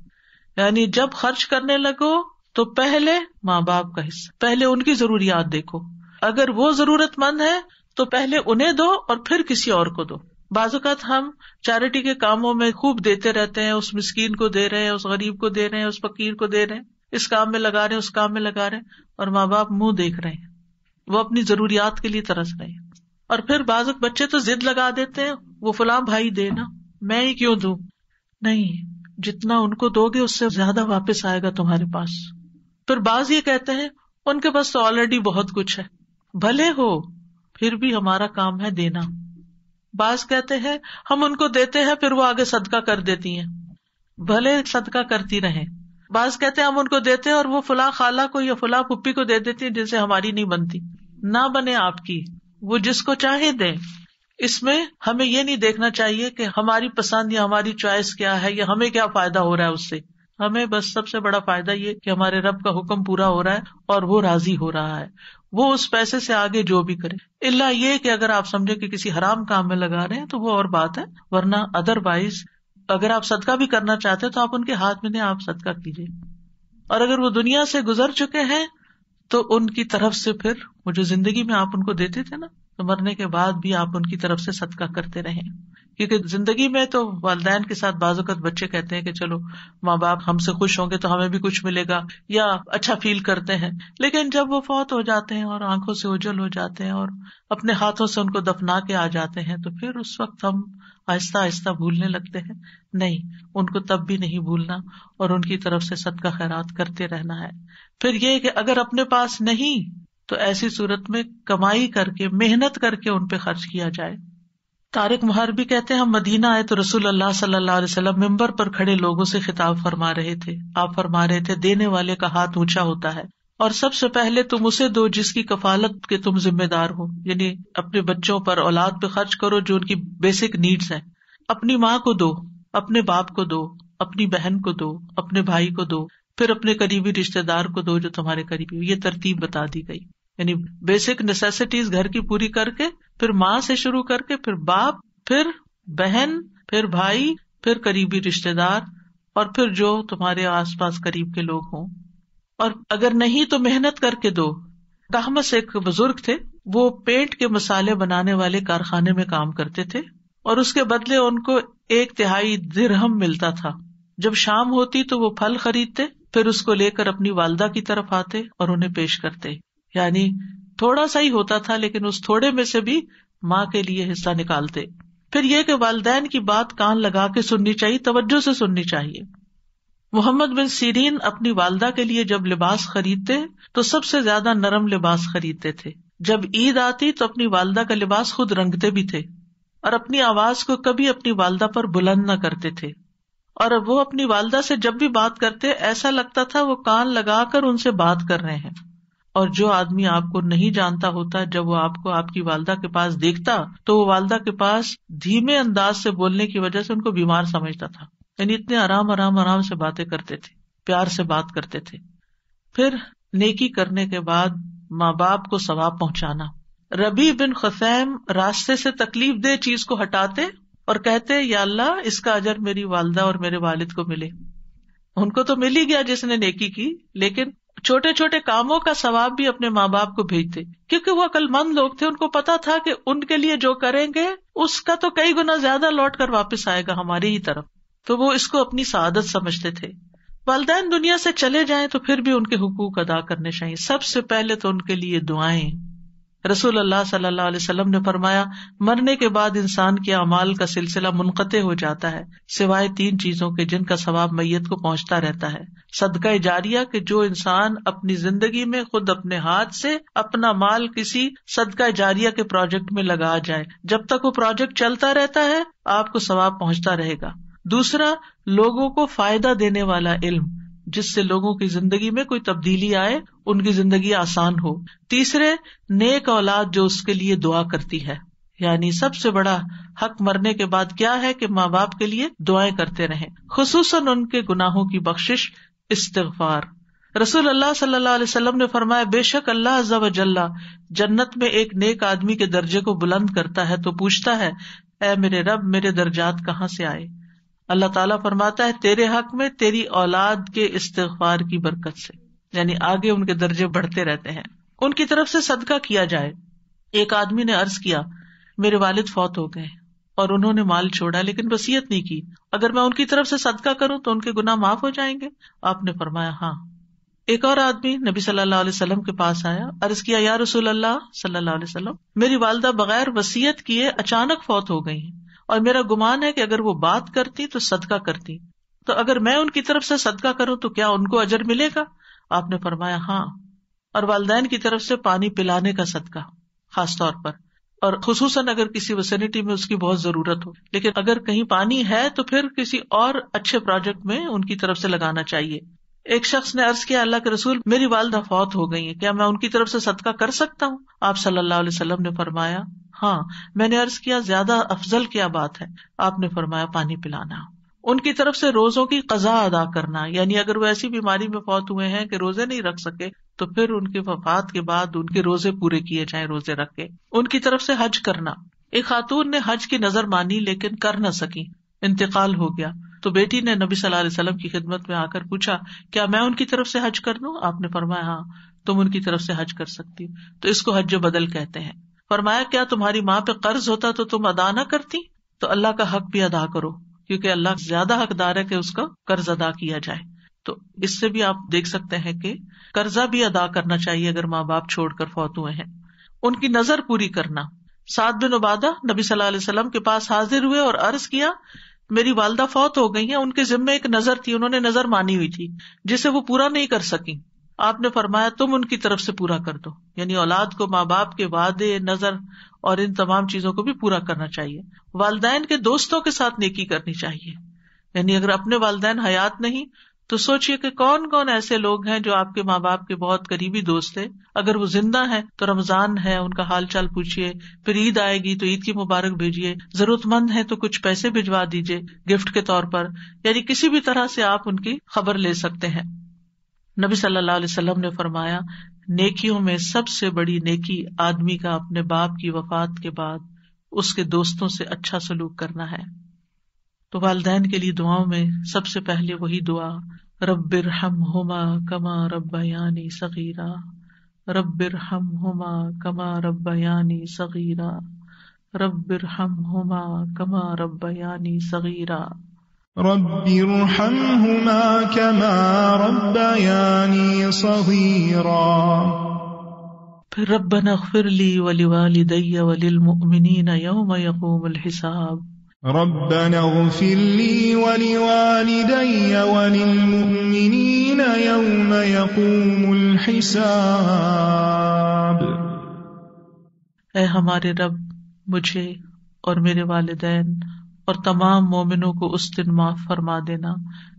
یعنی جب خرچ کرنے لگو تو پہلے ماں باپ کا حصہ، پہلے ان کی ضروریات دیکھو. اگر وہ ضرورت مند ہے تو پہلے انہیں دو اور پھر کسی اور کو دو. بعض اوقات ہم چیریٹی کے کاموں میں خوب دیتے رہتے ہیں، اس مسکین کو دے رہے ہیں، اس غریب کو دے رہے ہیں، اس فقیر کو دے رہے ہیں، اس کام میں لگا رہے ہیں، اس کام میں لگا رہے ہیں، اور ماں باپ منہ دیکھ رہے ہیں، وہ اپنی ضروریات کے لیے ترس رہے ہیں. اور پھر بعض بچے تو ضد لگا دیتے ہیں وہ فلاں بھائی دے نا، میں ہی کیوں دوں. نہیں، جتنا ان کو دو گے اس سے زیادہ واپس آئے گا تمہارے پاس. پھر بعض یہ کہتے ہیں ان کے پاس تو آلریڈی بہت کچھ ہے. بھلے ہو، پھر بھی ہمارا کام ہے دینا. بعض کہتے ہیں ہم ان کو دیتے ہیں پھر وہ آگے صدقہ کر دیتی ہیں، بھلے صدقہ کرتی رہیں. بعض کہتے ہیں ہم ان کو دیتے ہیں اور وہ فلاں خالہ کو یا فلاں پھپھی کو دے دیتی ہیں جن سے ہماری نہیں بنتی. نہ بنے آپ کی، وہ جس کو چاہے دیں. اس میں ہمیں یہ نہیں دیکھنا چاہیے کہ ہماری پسند یا ہماری چوائس کیا ہے یا ہمیں کیا فائدہ ہو رہا ہے اس سے. ہمیں بس سب سے بڑا فائدہ یہ کہ ہمارے رب کا حکم پورا ہو رہا ہے اور وہ راضی ہو رہا ہے. وہ اس پیسے سے آگے جو بھی کرے، الا یہ کہ اگر آپ سمجھے کہ کسی حرام کام میں لگا رہے ہیں تو وہ اور بات ہے، ورنہ ادروائز اگر آپ صدقہ بھی کرنا چاہتے تو آپ ان کے ہاتھ میں دیں، آپ صدقہ کیجیے. اور اگر وہ دنیا سے گزر چکے ہیں تو ان کی طرف سے پھر وہ جو زندگی میں آپ ان کو دیتے تھے نا، تو مرنے کے بعد بھی آپ ان کی طرف سے صدقہ کرتے رہیں. کیونکہ زندگی میں تو والدین کے ساتھ بعض اوقات بچے کہتے ہیں کہ چلو ماں باپ ہم سے خوش ہوں گے تو ہمیں بھی کچھ ملے گا یا اچھا فیل کرتے ہیں، لیکن جب وہ فوت ہو جاتے ہیں اور آنکھوں سے اوجھل ہو جاتے ہیں اور اپنے ہاتھوں سے ان کو دفنا کے آ جاتے ہیں تو پھر اس وقت ہم آہستہ آہستہ بھولنے لگتے ہیں. نہیں، ان کو تب بھی نہیں بھولنا اور ان کی طرف سے صدقہ خیرات کرتے رہنا ہے. پھر یہ کہ اگر اپنے پاس نہیں تو ایسی صورت میں کمائی کر کے، محنت کر کے ان پہ خرچ کیا جائے. طارق محربی کہتے ہیں ہم مدینہ آئے تو رسول اللہ صلی اللہ علیہ وسلم ممبر پر کھڑے لوگوں سے خطاب فرما رہے تھے. آپ فرما رہے تھے دینے والے کا ہاتھ اونچا ہوتا ہے اور سب سے پہلے تم اسے دو جس کی کفالت کے تم ذمہ دار ہو، یعنی اپنے بچوں پر، اولاد پہ خرچ کرو جو ان کی بیسک نیڈز ہیں. اپنی ماں کو دو، اپنے باپ کو دو، اپنی بہن کو دو، اپنے بھائی کو دو، پھر اپنے قریبی رشتے دار کو دو جو تمہارے قریبی ہو. یہ ترتیب بتا دی گئی، یعنی بیسک نیسیسٹیز گھر کی پوری کر کے، پھر ماں سے شروع کر کے، پھر باپ، پھر بہن، پھر بھائی، پھر قریبی رشتے دار، اور پھر جو تمہارے آس پاس قریب کے لوگ ہوں. اور اگر نہیں تو محنت کر کے دو. کہمس ایک بزرگ تھے، وہ پینٹ کے مسالے بنانے والے کارخانے میں کام کرتے تھے اور اس کے بدلے ان کو 1/3 درہم ملتا تھا. جب شام ہوتی تو وہ پھل خریدتے، پھر اس کو لے کر اپنی والدہ کی طرف آتے اور انہیں پیش کرتے. یعنی تھوڑا سا ہی ہوتا تھا لیکن اس تھوڑے میں سے بھی ماں کے لیے حصہ نکالتے. پھر یہ کہ والدین کی بات کان لگا کے سننی چاہیے، توجہ سے سننی چاہیے. محمد بن سیرین اپنی والدہ کے لیے جب لباس خریدتے تو سب سے زیادہ نرم لباس خریدتے تھے. جب عید آتی تو اپنی والدہ کا لباس خود رنگتے بھی تھے اور اپنی آواز کو کبھی اپنی والدہ پر بلند نہ کرتے تھے. اور وہ اپنی والدہ سے جب بھی بات کرتے ایسا لگتا تھا وہ کان لگا کر ان سے بات کر رہے ہیں. اور جو آدمی آپ کو نہیں جانتا ہوتا جب وہ آپ کو آپ کی والدہ کے پاس دیکھتا تو وہ والدہ کے پاس دھیمے انداز سے بولنے کی وجہ سے ان کو بیمار سمجھتا تھا. یعنی اتنے آرام سے باتیں کرتے تھے، پیار سے بات کرتے تھے. پھر نیکی کرنے کے بعد ماں باپ کو ثواب پہنچانا. ربیع بن خثیم راستے سے تکلیف دہ چیز کو ہٹاتے اور کہتے یا اللہ اس کا اجر میری والدہ اور میرے والد کو ملے. ان کو تو مل ہی گیا جس نے نیکی کی، لیکن چھوٹے چھوٹے کاموں کا ثواب بھی اپنے ماں باپ کو بھیجتے، کیونکہ وہ عقل مند لوگ تھے. ان کو پتا تھا کہ ان کے لیے جو کریں گے اس کا تو کئی گنا زیادہ لوٹ کر واپس آئے گا ہماری ہی طرف. تو وہ اس کو اپنی سعادت سمجھتے تھے. والدین دنیا سے چلے جائیں تو پھر بھی ان کے حقوق ادا کرنے چاہیے. سب سے پہلے تو ان کے لیے دعائیں. رسول اللہ صلی اللہ علیہ وسلم نے فرمایا مرنے کے بعد انسان کے اعمال کا سلسلہ منقطع ہو جاتا ہے سوائے 3 چیزوں کے جن کا ثواب میت کو پہنچتا رہتا ہے. صدقہ جاریہ کہ جو انسان اپنی زندگی میں خود اپنے ہاتھ سے اپنا مال کسی صدقہ جاریہ کے پروجیکٹ میں لگا جائے، جب تک وہ پروجیکٹ چلتا رہتا ہے آپ کو ثواب پہنچتا رہے گا. دوسرا، لوگوں کو فائدہ دینے والا علم جس سے لوگوں کی زندگی میں کوئی تبدیلی آئے، ان کی زندگی آسان ہو. تیسرے، نیک اولاد جو اس کے لیے دعا کرتی ہے. یعنی سب سے بڑا حق مرنے کے بعد کیا ہے کہ ماں باپ کے لیے دعائیں کرتے رہیں، خصوصاً ان کے گناہوں کی بخشش، استغفار. رسول اللہ صلی اللہ علیہ وسلم نے فرمایا بے شک اللہ عز و جل جنت میں ایک نیک آدمی کے درجے کو بلند کرتا ہے تو پوچھتا ہے اے میرے رب میرے درجات کہاں سے آئے؟ اللہ تعالیٰ فرماتا ہے تیرے حق میں تیری اولاد کے استغفار کی برکت سے. یعنی آگے ان کے درجے بڑھتے رہتے ہیں. ان کی طرف سے صدقہ کیا جائے. ایک آدمی نے عرض کیا میرے والد فوت ہو گئے اور انہوں نے مال چھوڑا لیکن وصیت نہیں کی، اگر میں ان کی طرف سے صدقہ کروں تو ان کے گناہ معاف ہو جائیں گے؟ آپ نے فرمایا ہاں. ایک اور آدمی نبی صلی اللہ علیہ وسلم کے پاس آیا، عرض کیا یا رسول اللہ صلی اللہ علیہ وسلم میری والدہ بغیر وصیت کیے اچانک فوت ہو گئی ہیں اور میرا گمان ہے کہ اگر وہ بات کرتی تو صدقہ کرتی، تو اگر میں ان کی طرف سے صدقہ کروں تو کیا ان کو اجر ملے گا؟ آپ نے فرمایا ہاں. اور والدین کی طرف سے پانی پلانے کا صدقہ خاص طور پر، اور خصوصاً اگر کسی ویسینٹی میں اس کی بہت ضرورت ہو. لیکن اگر کہیں پانی ہے تو پھر کسی اور اچھے پروجیکٹ میں ان کی طرف سے لگانا چاہیے. ایک شخص نے عرض کیا اللہ کے رسول میری والدہ فوت ہو گئی ہیں, کیا میں ان کی طرف سے صدقہ کر سکتا ہوں؟ آپ صلی اللہ علیہ وسلم نے فرمایا ہاں. میں نے عرض کیا زیادہ افضل کیا بات ہے؟ آپ نے فرمایا پانی پلانا. ان کی طرف سے روزوں کی قضا ادا کرنا, یعنی اگر وہ ایسی بیماری میں فوت ہوئے ہیں کہ روزے نہیں رکھ سکے تو پھر ان کی وفات کے بعد ان کے روزے پورے کیے جائیں, روزے رکھ کے. ان کی طرف سے حج کرنا. ایک خاتون نے حج کی نظر مانی لیکن کر نہ سکی, انتقال ہو گیا, تو بیٹی نے نبی صلی اللہ علیہ وسلم کی خدمت میں آ کر پوچھا کیا میں ان کی طرف سے حج کر دوں؟ آپ نے فرمایا ہاں تم ان کی طرف سے حج کر سکتی, تو اس کو حج بدل کہتے ہیں. فرمایا کیا تمہاری ماں پہ قرض ہوتا تو تم ادا نہ کرتی؟ تو اللہ کا حق بھی ادا کرو, کیونکہ اللہ زیادہ حقدار ہے کہ اس کا قرض ادا کیا جائے. تو اس سے بھی آپ دیکھ سکتے ہیں کہ قرضہ بھی ادا کرنا چاہیے اگر ماں باپ چھوڑ کر فوت ہوئے ہیں. ان کی نظر پوری کرنا. سعد بن عبادہ نبی صلی اللہ علیہ وسلم کے پاس حاضر ہوئے اور عرض کیا میری والدہ فوت ہو گئی ہیں, ان کے ذمے ایک نظر تھی, انہوں نے نظر مانی ہوئی تھی جسے وہ پورا نہیں کر سکی. آپ نے فرمایا تم ان کی طرف سے پورا کر دو, یعنی اولاد کو ماں باپ کے وعدے, نظر اور ان تمام چیزوں کو بھی پورا کرنا چاہیے. والدین کے دوستوں کے ساتھ نیکی کرنی چاہیے, یعنی اگر اپنے والدین حیات نہیں تو سوچئے کہ کون کون ایسے لوگ ہیں جو آپ کے ماں باپ کے بہت قریبی دوست تھے. اگر وہ زندہ ہیں تو رمضان ہے ان کا حال چال پوچھیے, پھر عید آئے گی تو عید کی مبارک بھیجیے, ضرورت مند ہے تو کچھ پیسے بھجوا دیجیے گفٹ کے طور پر, یعنی کسی بھی طرح سے آپ ان کی خبر لے سکتے ہیں. نبی صلی اللہ علیہ وسلم نے فرمایا نیکیوں میں سب سے بڑی نیکی آدمی کا اپنے باپ کی وفات کے بعد اس کے دوستوں سے اچھا سلوک کرنا ہے. تو والدین کے لیے دعاؤں میں سب سے پہلے وہی دعا رب ارحمہما کما ربیانی صغیرا, رب ارحمہما کما ربیانی صغیرا, رب ارحمہما کما ربیانی صغیرا. رب ارحمہما کما ربیانی صغیرا. پھر ربنا اغفر لی ولوالدی وللمؤمنین یوم یقوم الحساب. ربنا اغفر لي ولوالدي وللمؤمنين يوم يقوم الحساب. اے ہمارے رب مجھے اور میرے والدین اور تمام مومنوں کو اس دن معاف فرما دینا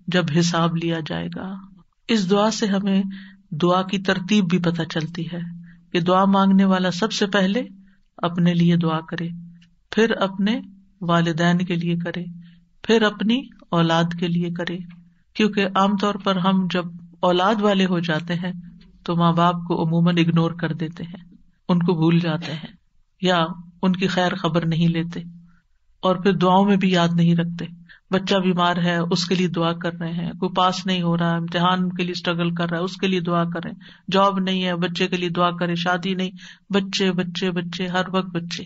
جب حساب لیا جائے گا. اس دعا سے ہمیں دعا کی ترتیب بھی پتہ چلتی ہے کہ دعا مانگنے والا سب سے پہلے اپنے لیے دعا کرے, پھر اپنے والدین کے لیے کرے, پھر اپنی اولاد کے لیے کرے. کیونکہ عام طور پر ہم جب اولاد والے ہو جاتے ہیں تو ماں باپ کو عموماً اگنور کر دیتے ہیں, ان کو بھول جاتے ہیں یا ان کی خیر خبر نہیں لیتے, اور پھر دعاؤں میں بھی یاد نہیں رکھتے. بچہ بیمار ہے اس کے لیے دعا کر رہے ہیں, کوئی پاس نہیں ہو رہا امتحان کے لیے اسٹرگل کر رہا ہے اس کے لیے دعا کریں, جاب نہیں ہے بچے کے لیے دعا کریں, شادی نہیں, بچے بچے بچے ہر وقت بچے,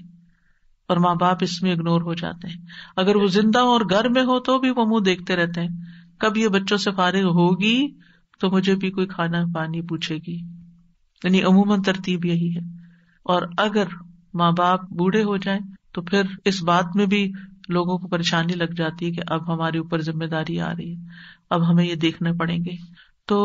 اور ماں باپ اس میں اگنور ہو جاتے ہیں. اگر وہ زندہ ہو اور گھر میں ہو تو بھی وہ منہ دیکھتے رہتے ہیں, کب یہ بچوں سے فارغ ہوگی تو مجھے بھی کوئی کھانا پانی پوچھے گی. یعنی عموماً ترتیب یہی ہے. اور اگر ماں باپ بوڑھے ہو جائیں تو پھر اس بات میں بھی لوگوں کو پریشانی لگ جاتی ہے کہ اب ہمارے اوپر ذمہ داری آ رہی ہے, اب ہمیں یہ دیکھنے پڑیں گے. تو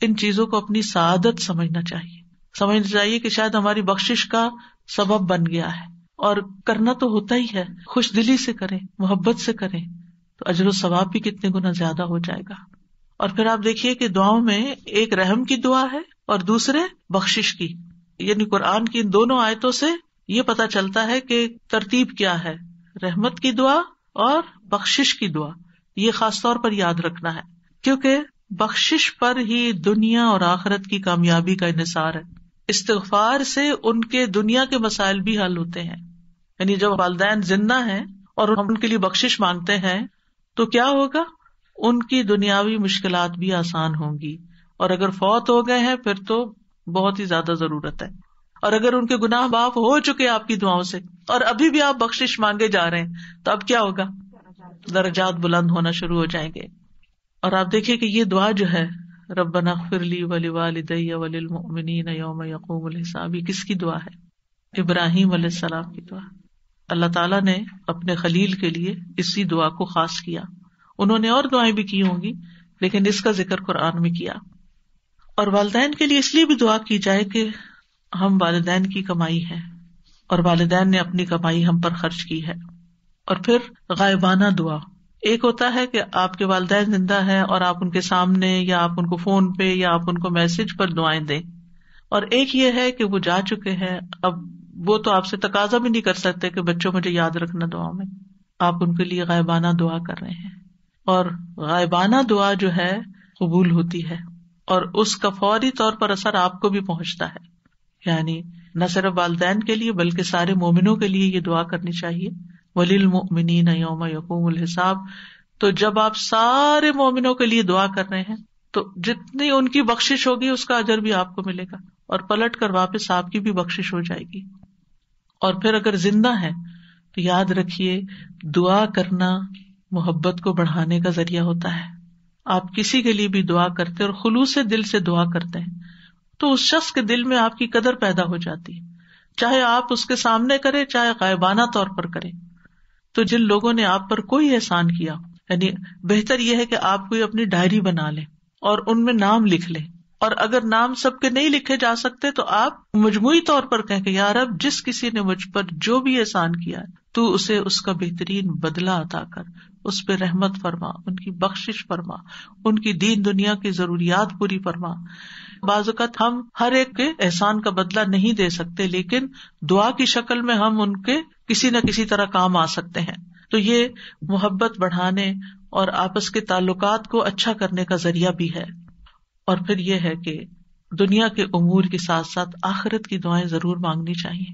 ان چیزوں کو اپنی سعادت سمجھنا چاہیے کہ شاید ہماری بخشش کا سبب بن گیا ہے, اور کرنا تو ہوتا ہی ہے, خوش دلی سے کریں, محبت سے کریں تو اجر و ثواب بھی کتنے گنا زیادہ ہو جائے گا. اور پھر آپ دیکھیے کہ دعاؤں میں ایک رحم کی دعا ہے اور دوسرے بخشش کی. یعنی قرآن کی ان دونوں آیتوں سے یہ پتا چلتا ہے کہ ترتیب کیا ہے, رحمت کی دعا اور بخشش کی دعا. یہ خاص طور پر یاد رکھنا ہے کیونکہ بخشش پر ہی دنیا اور آخرت کی کامیابی کا انحصار ہے. استغفار سے ان کے دنیا کے مسائل بھی حل ہوتے ہیں. یعنی جب والدین زندہ ہیں اور ہم ان کے لیے بخشش مانگتے ہیں تو کیا ہوگا, ان کی دنیاوی مشکلات بھی آسان ہوں گی, اور اگر فوت ہو گئے ہیں پھر تو بہت ہی زیادہ ضرورت ہے. اور اگر ان کے گناہ معاف ہو چکے آپ کی دعاؤں سے اور ابھی بھی آپ بخشش مانگے جا رہے ہیں تو اب کیا ہوگا, درجات بلند ہونا شروع ہو جائیں گے. اور آپ دیکھیے کہ یہ دعا جو ہے ربنا اغفر لی ولوالدی وللمؤمنین یوم یقوم الحساب, یہ کس کی دعا ہے؟ ابراہیم علیہ السلام کی دعا. اللہ تعالیٰ نے اپنے خلیل کے لیے اسی دعا کو خاص کیا. انہوں نے اور دعائیں بھی کی ہوں گی لیکن اس کا ذکر قرآن میں کیا. اور والدین کے لیے اس لیے بھی دعا کی جائے کہ ہم والدین کی کمائی ہیں اور والدین نے اپنی کمائی ہم پر خرچ کی ہے. اور پھر غائبانہ دعا. ایک ہوتا ہے کہ آپ کے والدین زندہ ہیں اور آپ ان کے سامنے یا آپ ان کو فون پہ یا آپ ان کو میسج پر دعائیں دیں, اور ایک یہ ہے کہ وہ جا چکے ہیں, اب وہ تو آپ سے تقاضا بھی نہیں کر سکتے کہ بچوں مجھے یاد رکھنا دعا میں, آپ ان کے لیے غائبانہ دعا کر رہے ہیں. اور غائبانہ دعا جو ہے قبول ہوتی ہے اور اس کا فوری طور پر اثر آپ کو بھی پہنچتا ہے. یعنی نہ صرف والدین کے لیے بلکہ سارے مومنوں کے لیے یہ دعا کرنی چاہیے. وَلِلْمُؤْمِنِينَ يَوْمَ يَقُومُ الْحِسَابُ. تو جب آپ سارے مومنوں کے لیے دعا کر رہے ہیں تو جتنی ان کی بخشش ہوگی اس کا اجر بھی آپ کو ملے گا, اور پلٹ کر واپس آپ کی بھی بخشش ہو جائے گی. اور پھر اگر زندہ ہے تو یاد رکھیے دعا کرنا محبت کو بڑھانے کا ذریعہ ہوتا ہے. آپ کسی کے لیے بھی دعا کرتے اور خلوص دل سے دعا کرتے ہیں تو اس شخص کے دل میں آپ کی قدر پیدا ہو جاتی ہے, چاہے آپ اس کے سامنے کریں چاہے غائبانہ طور پر کریں. تو جن لوگوں نے آپ پر کوئی احسان کیا, یعنی بہتر یہ ہے کہ آپ کوئی اپنی ڈائری بنا لیں اور ان میں نام لکھ لیں, اور اگر نام سب کے نہیں لکھے جا سکتے تو آپ مجموعی طور پر کہیں کہ یا رب جس کسی نے مجھ پر جو بھی احسان کیا ہے تو اسے اس کا بہترین بدلہ عطا کر, اس پہ رحمت فرما, ان کی بخشش فرما, ان کی دین دنیا کی ضروریات پوری فرما. بعض اوقات ہم ہر ایک کے احسان کا بدلہ نہیں دے سکتے, لیکن دعا کی شکل میں ہم ان کے کسی نہ کسی طرح کام آ سکتے ہیں. تو یہ محبت بڑھانے اور آپس کے تعلقات کو اچھا کرنے کا ذریعہ بھی ہے. اور پھر یہ ہے کہ دنیا کے امور کے ساتھ ساتھ آخرت کی دعائیں ضرور مانگنی چاہیے.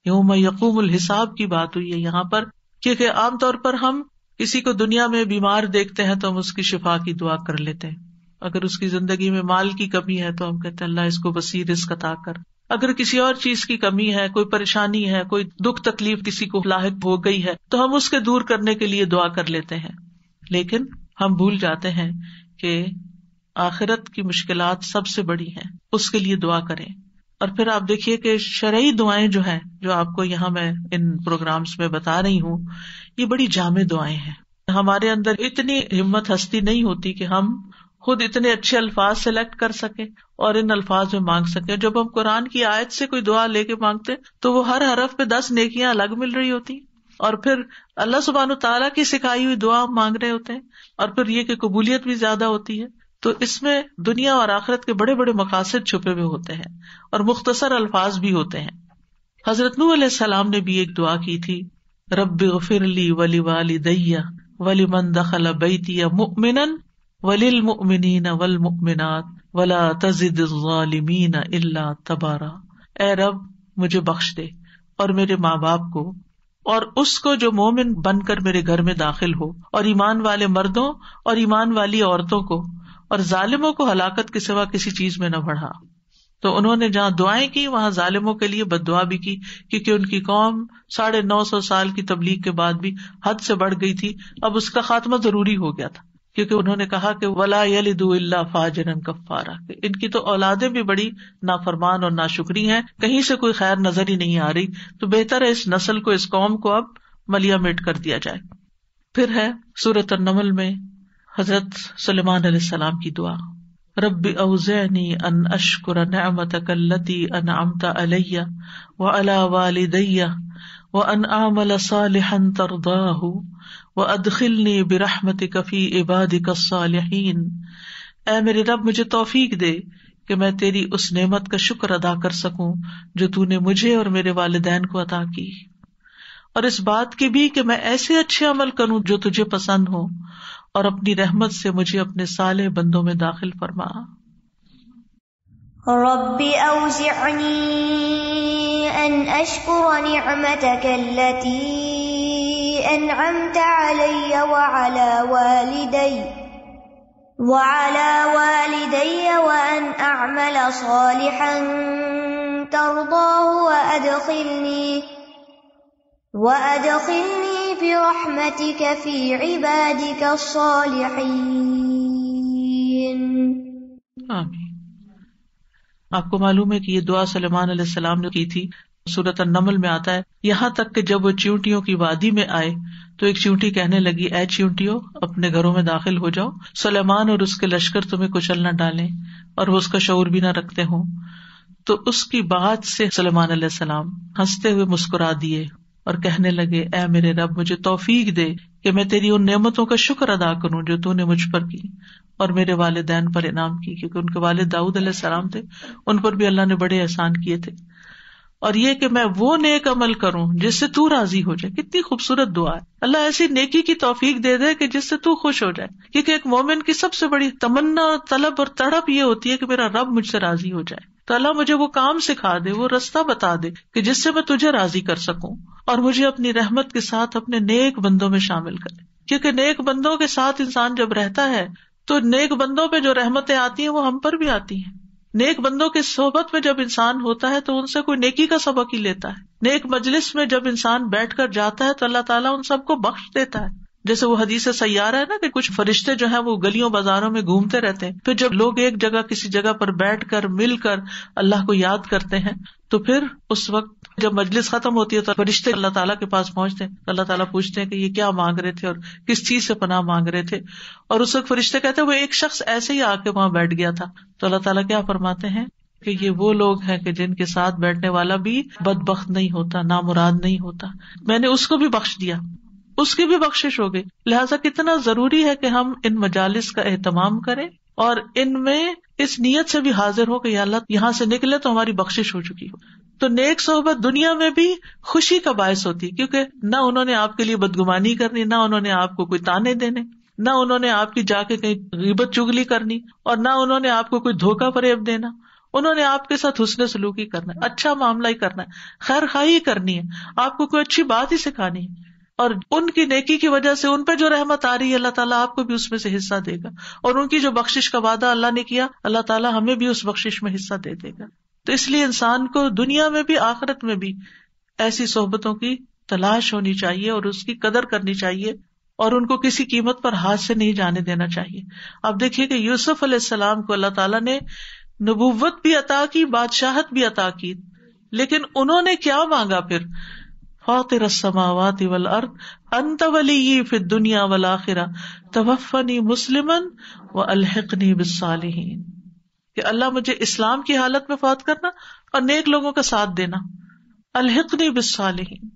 یوم یقوم الحساب کی بات ہوئی ہے یہاں پر, کیونکہ عام طور پر ہم کسی کو دنیا میں بیمار دیکھتے ہیں تو ہم اس کی شفا کی دعا کر لیتے ہیں. اگر اس کی زندگی میں مال کی کمی ہے تو ہم کہتے ہیں اللہ اس کو وسیع رزق عطا کر. اگر کسی اور چیز کی کمی ہے, کوئی پریشانی ہے, کوئی دکھ تکلیف کسی کو لاحق ہو گئی ہے تو ہم اس کے دور کرنے کے لیے دعا کر لیتے ہیں. لیکن ہم بھول جاتے ہیں کہ آخرت کی مشکلات سب سے بڑی ہیں, اس کے لیے دعا کریں. اور پھر آپ دیکھیے کہ شرعی دعائیں جو ہیں, جو آپ کو یہاں میں ان پروگرامز میں بتا رہی ہوں, یہ بڑی جامع دعائیں ہیں. ہمارے اندر اتنی ہمت ہستی نہیں ہوتی کہ ہم خود اتنے اچھے الفاظ سلیکٹ کر سکیں اور ان الفاظ میں مانگ سکیں. جب ہم قرآن کی آیت سے کوئی دعا لے کے مانگتے تو وہ ہر حرف پہ 10 نیکیاں الگ مل رہی ہوتی, اور پھر اللہ سبحانہ تعالیٰ کی سکھائی ہوئی دعا مانگ رہے ہوتے ہیں, اور پھر یہ کہ قبولیت بھی زیادہ ہوتی ہے. تو اس میں دنیا اور آخرت کے بڑے بڑے مقاصد چھپے ہوئے ہوتے ہیں اور مختصر الفاظ بھی ہوتے ہیں. حضرت نوح علیہ السلام نے بھی ایک دعا کی تھی, رب اغفر لی ولوالدی ولمن دخل بیتی مؤمنا وللمؤمنین والمؤمنات ولا تزد الظالمین الا تبارا. اے رب مجھے بخش دے اور میرے ماں باپ کو اور اس کو جو مومن بن کر میرے گھر میں داخل ہو, اور ایمان والے مردوں اور ایمان والی عورتوں کو, اور ظالموں کو ہلاکت کے سوا کسی چیز میں نہ بڑھا. تو انہوں نے جہاں دعائیں کی وہاں ظالموں کے لیے بد دعا بھی کی, کیونکہ ان کی قوم 950 سال کی تبلیغ کے بعد بھی حد سے بڑھ گئی تھی. اب اس کا خاتمہ ضروری ہو گیا تھا, کیونکہ انہوں نے کہا کہ ولا یلدوا الا فاجرا کفارا, ان کی تو اولادیں بھی بڑی نافرمان اور ناشکری ہیں, کہیں سے کوئی خیر نظر ہی نہیں آ رہی. تو بہتر ہے اس نسل کو, اس قوم کو اب ملیا میٹ کر دیا جائے. پھر ہے سورۃ النمل میں حضرت سلیمان علیہ السلام کی دعا, رب اوزعنی ان اشکر نعمتک التی انعمت علی وعلی والدی وان اعمل صالحا ترضاہ وادخلنی برحمتک فی عبادک الصالحین. اے میرے رب مجھے توفیق دے کہ میں تیری اس نعمت کا شکر ادا کر سکوں جو تو نے مجھے اور میرے والدین کو عطا کی, اور اس بات کی بھی کہ میں ایسے اچھے عمل کروں جو تجھے پسند ہو, اور اپنی رحمت سے مجھے اپنے صالح بندوں میں داخل فرما. رب اوزعنی ان اشکر نعمتک التی انعمت علی وعلى والدي وأن أعمل صالحا ترضاه وأدخلني برحمتك في عبادك الصالحين. آمین. آپ کو معلوم ہے کہ یہ دعا سلیمان علیہ السلام نے کی تھی. سورۃ النمل میں آتا ہے یہاں تک کہ جب وہ چیونٹیوں کی وادی میں آئے تو ایک چیونٹی کہنے لگی, اے چیونٹیوں اپنے گھروں میں داخل ہو جاؤ, سلیمان اور اس کے لشکر تمہیں کچل نہ ڈالیں اور وہ اس کا شعور بھی نہ رکھتے ہوں. تو اس کی بات سے سلیمان علیہ السلام ہنستے ہوئے مسکرا دیے اور کہنے لگے اے میرے رب مجھے توفیق دے کہ میں تیری ان نعمتوں کا شکر ادا کروں جو تو نے مجھ پر کی اور میرے والدین پر انعام کی، کیونکہ ان کے والد داؤد علیہ السلام تھے، ان پر بھی اللہ نے بڑے احسان کیے تھے، اور یہ کہ میں وہ نیک عمل کروں جس سے تو راضی ہو جائے. کتنی خوبصورت دعا ہے. اللہ ایسی نیکی کی توفیق دے دے کہ جس سے تو خوش ہو جائے، کیونکہ ایک مومن کی سب سے بڑی تمنا، طلب اور تڑپ یہ ہوتی ہے کہ میرا رب مجھ سے راضی ہو جائے. تو اللہ مجھے وہ کام سکھا دے، وہ رستہ بتا دے کہ جس سے میں تجھے راضی کر سکوں، اور مجھے اپنی رحمت کے ساتھ اپنے نیک بندوں میں شامل کرے. کیونکہ نیک بندوں کے ساتھ انسان جب رہتا ہے تو نیک بندوں پہ جو رحمتیں آتی ہیں وہ ہم پر بھی آتی ہیں. نیک بندوں کی صحبت میں جب انسان ہوتا ہے تو ان سے کوئی نیکی کا سبق ہی لیتا ہے. نیک مجلس میں جب انسان بیٹھ کر جاتا ہے تو اللہ تعالیٰ ان سب کو بخش دیتا ہے. جیسے وہ حدیث سیارہ ہے نا کہ کچھ فرشتے جو ہیں وہ گلیوں بازاروں میں گھومتے رہتے ہیں، پھر جب لوگ ایک جگہ کسی جگہ پر بیٹھ کر مل کر اللہ کو یاد کرتے ہیں تو پھر اس وقت جب مجلس ختم ہوتی ہے تو فرشتے اللہ تعالیٰ کے پاس پہنچتے ہیں. اللہ تعالیٰ پوچھتے ہیں کہ یہ کیا مانگ رہے تھے اور کس چیز سے پناہ مانگ رہے تھے، اور اس وقت فرشتے کہتے ہیں وہ ایک شخص ایسے ہی آ کے وہاں بیٹھ گیا تھا. تو اللہ تعالیٰ کیا فرماتے ہیں کہ یہ وہ لوگ ہیں کہ جن کے ساتھ بیٹھنے والا بھی بدبخت نہیں ہوتا، نامراد نہیں ہوتا، میں نے اس کو بھی بخش دیا، اس کی بھی بخشش ہو گئی. لہٰذا کتنا ضروری ہے کہ ہم ان مجالس کا اہتمام کریں اور ان میں اس نیت سے بھی حاضر ہو کہ یا اللہ یہاں سے نکلے تو ہماری بخشش ہو چکی ہو. تو نیک صحبت دنیا میں بھی خوشی کا باعث ہوتی ہے، کیونکہ نہ انہوں نے آپ کے لیے بدگمانی کرنی، نہ انہوں نے آپ کو کوئی تانے دینے، نہ انہوں نے آپ کی جا کے کہیں غیبت چگلی کرنی، اور نہ انہوں نے آپ کو کوئی دھوکہ فریب دینا. انہوں نے آپ کے ساتھ حسن سلوکی کرنا ہے، اچھا معاملہ ہی کرنا ہے، خیر خواہی کرنی ہے، آپ کو کوئی اچھی بات ہی سکھانی ہے. اور ان کی نیکی کی وجہ سے ان پہ جو رحمت آ رہی ہے اللہ تعالیٰ آپ کو بھی اس میں سے حصہ دے گا، اور ان کی جو بخشش کا وعدہ اللہ نے کیا اللہ تعالیٰ ہمیں بھی اس بخشش میں حصہ دے دے گا. تو اس لیے انسان کو دنیا میں بھی آخرت میں بھی ایسی صحبتوں کی تلاش ہونی چاہیے اور اس کی قدر کرنی چاہیے، اور ان کو کسی قیمت پر ہاتھ سے نہیں جانے دینا چاہیے. اب دیکھیے کہ یوسف علیہ السلام کو اللہ تعالیٰ نے نبوت بھی عطا کی، بادشاہت بھی عطا کی، لیکن انہوں نے کیا مانگا پھر؟ فاطر السماوات والارض انت ولی فی الدنیا والآخرہ توفنی مسلما والحقنی بالصالحین، کہ اللہ مجھے اسلام کی حالت میں فوت کرنا اور نیک لوگوں کا ساتھ دینا. الحقنی بالصالحین.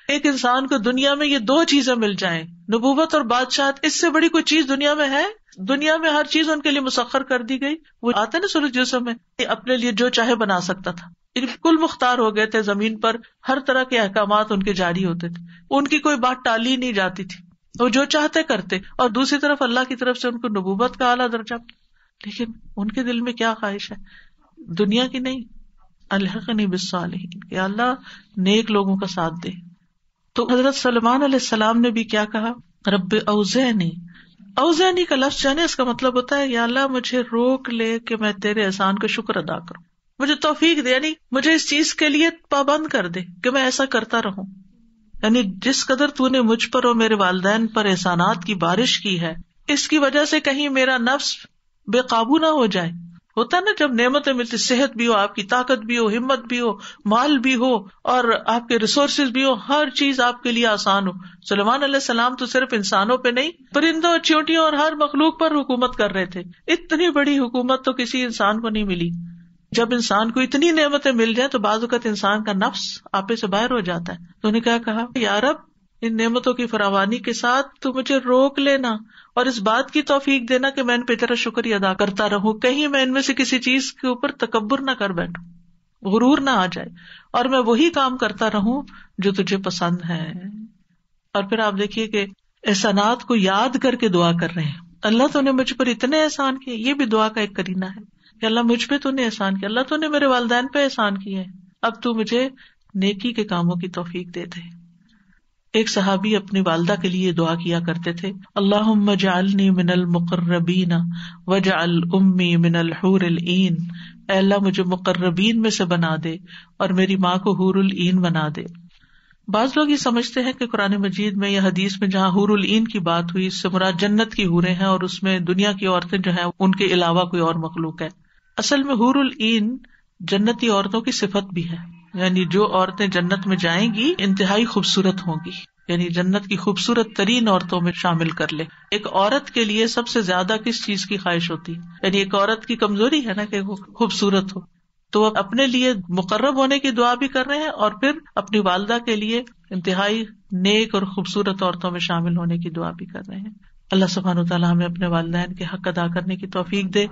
ایک انسان کو دنیا میں یہ دو چیزیں مل جائیں، نبوت اور بادشاہت، اس سے بڑی کوئی چیز دنیا میں ہے؟ دنیا میں ہر چیز ان کے لیے مسخر کر دی گئی. وہ آتا نا سورۃ یوسف میں، اپنے لیے جو چاہے بنا سکتا تھا، بالکل مختار ہو گئے تھے، زمین پر ہر طرح کے احکامات ان کے جاری ہوتے تھے، ان کی کوئی بات ٹالی نہیں جاتی تھی، وہ جو چاہتے کرتے. اور دوسری طرف اللہ کی طرف سے ان کو نبوت کا اعلیٰ درجہ، لیکن ان کے دل میں کیا خواہش ہے؟ دنیا کی نہیں، الحقنی بالصالحین، کہ اللہ نیک لوگوں کا ساتھ دے. تو حضرت سلیمان علیہ السلام نے بھی کیا کہا؟ رب اوزعنی. اوزعنی کا لفظ جانے اس کا مطلب ہوتا ہے یا اللہ مجھے روک لے کہ میں تیرے احسان کا شکر ادا کروں، مجھے توفیق دے، یعنی مجھے اس چیز کے لیے پابند کر دے کہ میں ایسا کرتا رہوں. یعنی جس قدر تو نے مجھ پر اور میرے والدین پر احسانات کی بارش کی ہے، اس کی وجہ سے کہیں میرا نفس بے قابو نہ ہو جائے. ہوتا نا جب نعمتیں ملتی، صحت بھی ہو، آپ کی طاقت بھی ہو، ہمت بھی ہو، مال بھی ہو، اور آپ کے ریسورسز بھی ہو، ہر چیز آپ کے لیے آسان ہو. سلیمان علیہ السلام تو صرف انسانوں پہ نہیں، پرندوں، چیونٹیوں اور ہر مخلوق پر حکومت کر رہے تھے. اتنی بڑی حکومت تو کسی انسان کو نہیں ملی. جب انسان کو اتنی نعمتیں مل جائیں تو بعض اوقات انسان کا نفس آپے سے باہر ہو جاتا ہے. تو انہیں کیا کہا؟ یا رب ان نعمتوں کی فراوانی کے ساتھ تو مجھے روک لینا اور اس بات کی توفیق دینا کہ میں ان پہ تیرا شکر ادا کرتا رہوں، کہیں میں ان میں سے کسی چیز کے اوپر تکبر نہ کر بیٹھوں، غرور نہ آ جائے، اور میں وہی کام کرتا رہوں جو تجھے پسند ہے. اور پھر آپ دیکھیے کہ احسانات کو یاد کر کے دعا کر رہے ہیں. اللہ تو نے مجھ پر اتنے احسان کیے، یہ بھی دعا کا ایک کرینہ ہے کہ اللہ مجھ پہ تو نے احسان کیا، اللہ تو نے میرے والدین پہ احسان کیے ہیں، اب تو مجھے نیکی کے کاموں کی توفیق دے دے. ایک صحابی اپنی والدہ کے لیے دعا کیا کرتے تھے، اللہم اجعلنی من المقربین واجعل امی من الحور العین. اے اللہ مجھے مقربین میں سے بنا دے اور میری ماں کو حور العین بنا دے. بعض لوگ یہ سمجھتے ہیں کہ قرآن مجید میں یا حدیث میں جہاں حور العین کی بات ہوئی اس سے مراد جنت کی حوریں ہیں اور اس میں دنیا کی عورتیں جو ہیں ان کے علاوہ کوئی اور مخلوق ہے. اصل میں حور العین جنتی عورتوں کی صفت بھی ہے، یعنی جو عورتیں جنت میں جائیں گی انتہائی خوبصورت ہوں گی، یعنی جنت کی خوبصورت ترین عورتوں میں شامل کر لے. ایک عورت کے لیے سب سے زیادہ کس چیز کی خواہش ہوتی ہے؟ یعنی ایک عورت کی کمزوری ہے نا کہ وہ خوبصورت ہو. تو وہ اپنے لیے مقرب ہونے کی دعا بھی کر رہے ہیں اور پھر اپنی والدہ کے لیے انتہائی نیک اور خوبصورت عورتوں میں شامل ہونے کی دعا بھی کر رہے ہیں. اللہ سبحانہ وتعالیٰ ہمیں اپنے والدین کے حق ادا کرنے کی توفیق دے,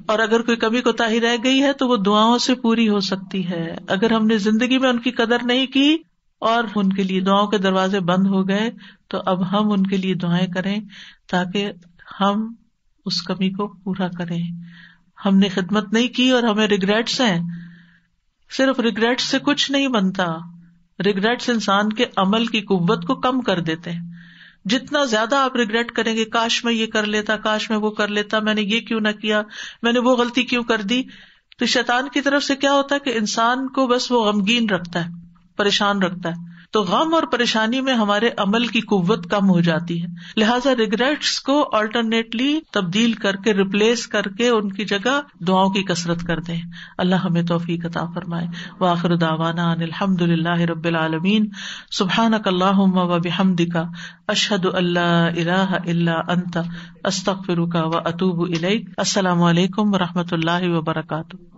اور اگر کوئی کمی کوتاہی رہ گئی ہے تو وہ دعاؤں سے پوری ہو سکتی ہے. اگر ہم نے زندگی میں ان کی قدر نہیں کی اور ان کے لیے دعاؤں کے دروازے بند ہو گئے تو اب ہم ان کے لیے دعائیں کریں تاکہ ہم اس کمی کو پورا کریں. ہم نے خدمت نہیں کی اور ہمیں ریگریٹس ہیں. صرف ریگریٹس سے کچھ نہیں بنتا. ریگریٹس انسان کے عمل کی قوت کو کم کر دیتے ہیں. جتنا زیادہ آپ ریگریٹ کریں گے, کاش میں یہ کر لیتا, کاش میں وہ کر لیتا, میں نے یہ کیوں نہ کیا, میں نے وہ غلطی کیوں کر دی, تو شیطان کی طرف سے کیا ہوتا ہے کہ انسان کو بس وہ غمگین رکھتا ہے, پریشان رکھتا ہے. تو غم اور پریشانی میں ہمارے عمل کی قوت کم ہو جاتی ہے. لہٰذا ریگریٹس کو آلٹرنیٹلی تبدیل کر کے, ریپلیس کر کے ان کی جگہ دعاؤں کی کثرت کر دیں. اللہ ہمیں توفیق عطا فرمائے. وآخر دعوانا ان الحمد للہ رب العالمین. سبحانک اللہم وبحمدک, اشہد ان لا الہ الا انت, استغفرک واتوب الیک. السلام علیکم ورحمۃ اللہ وبرکاتہ.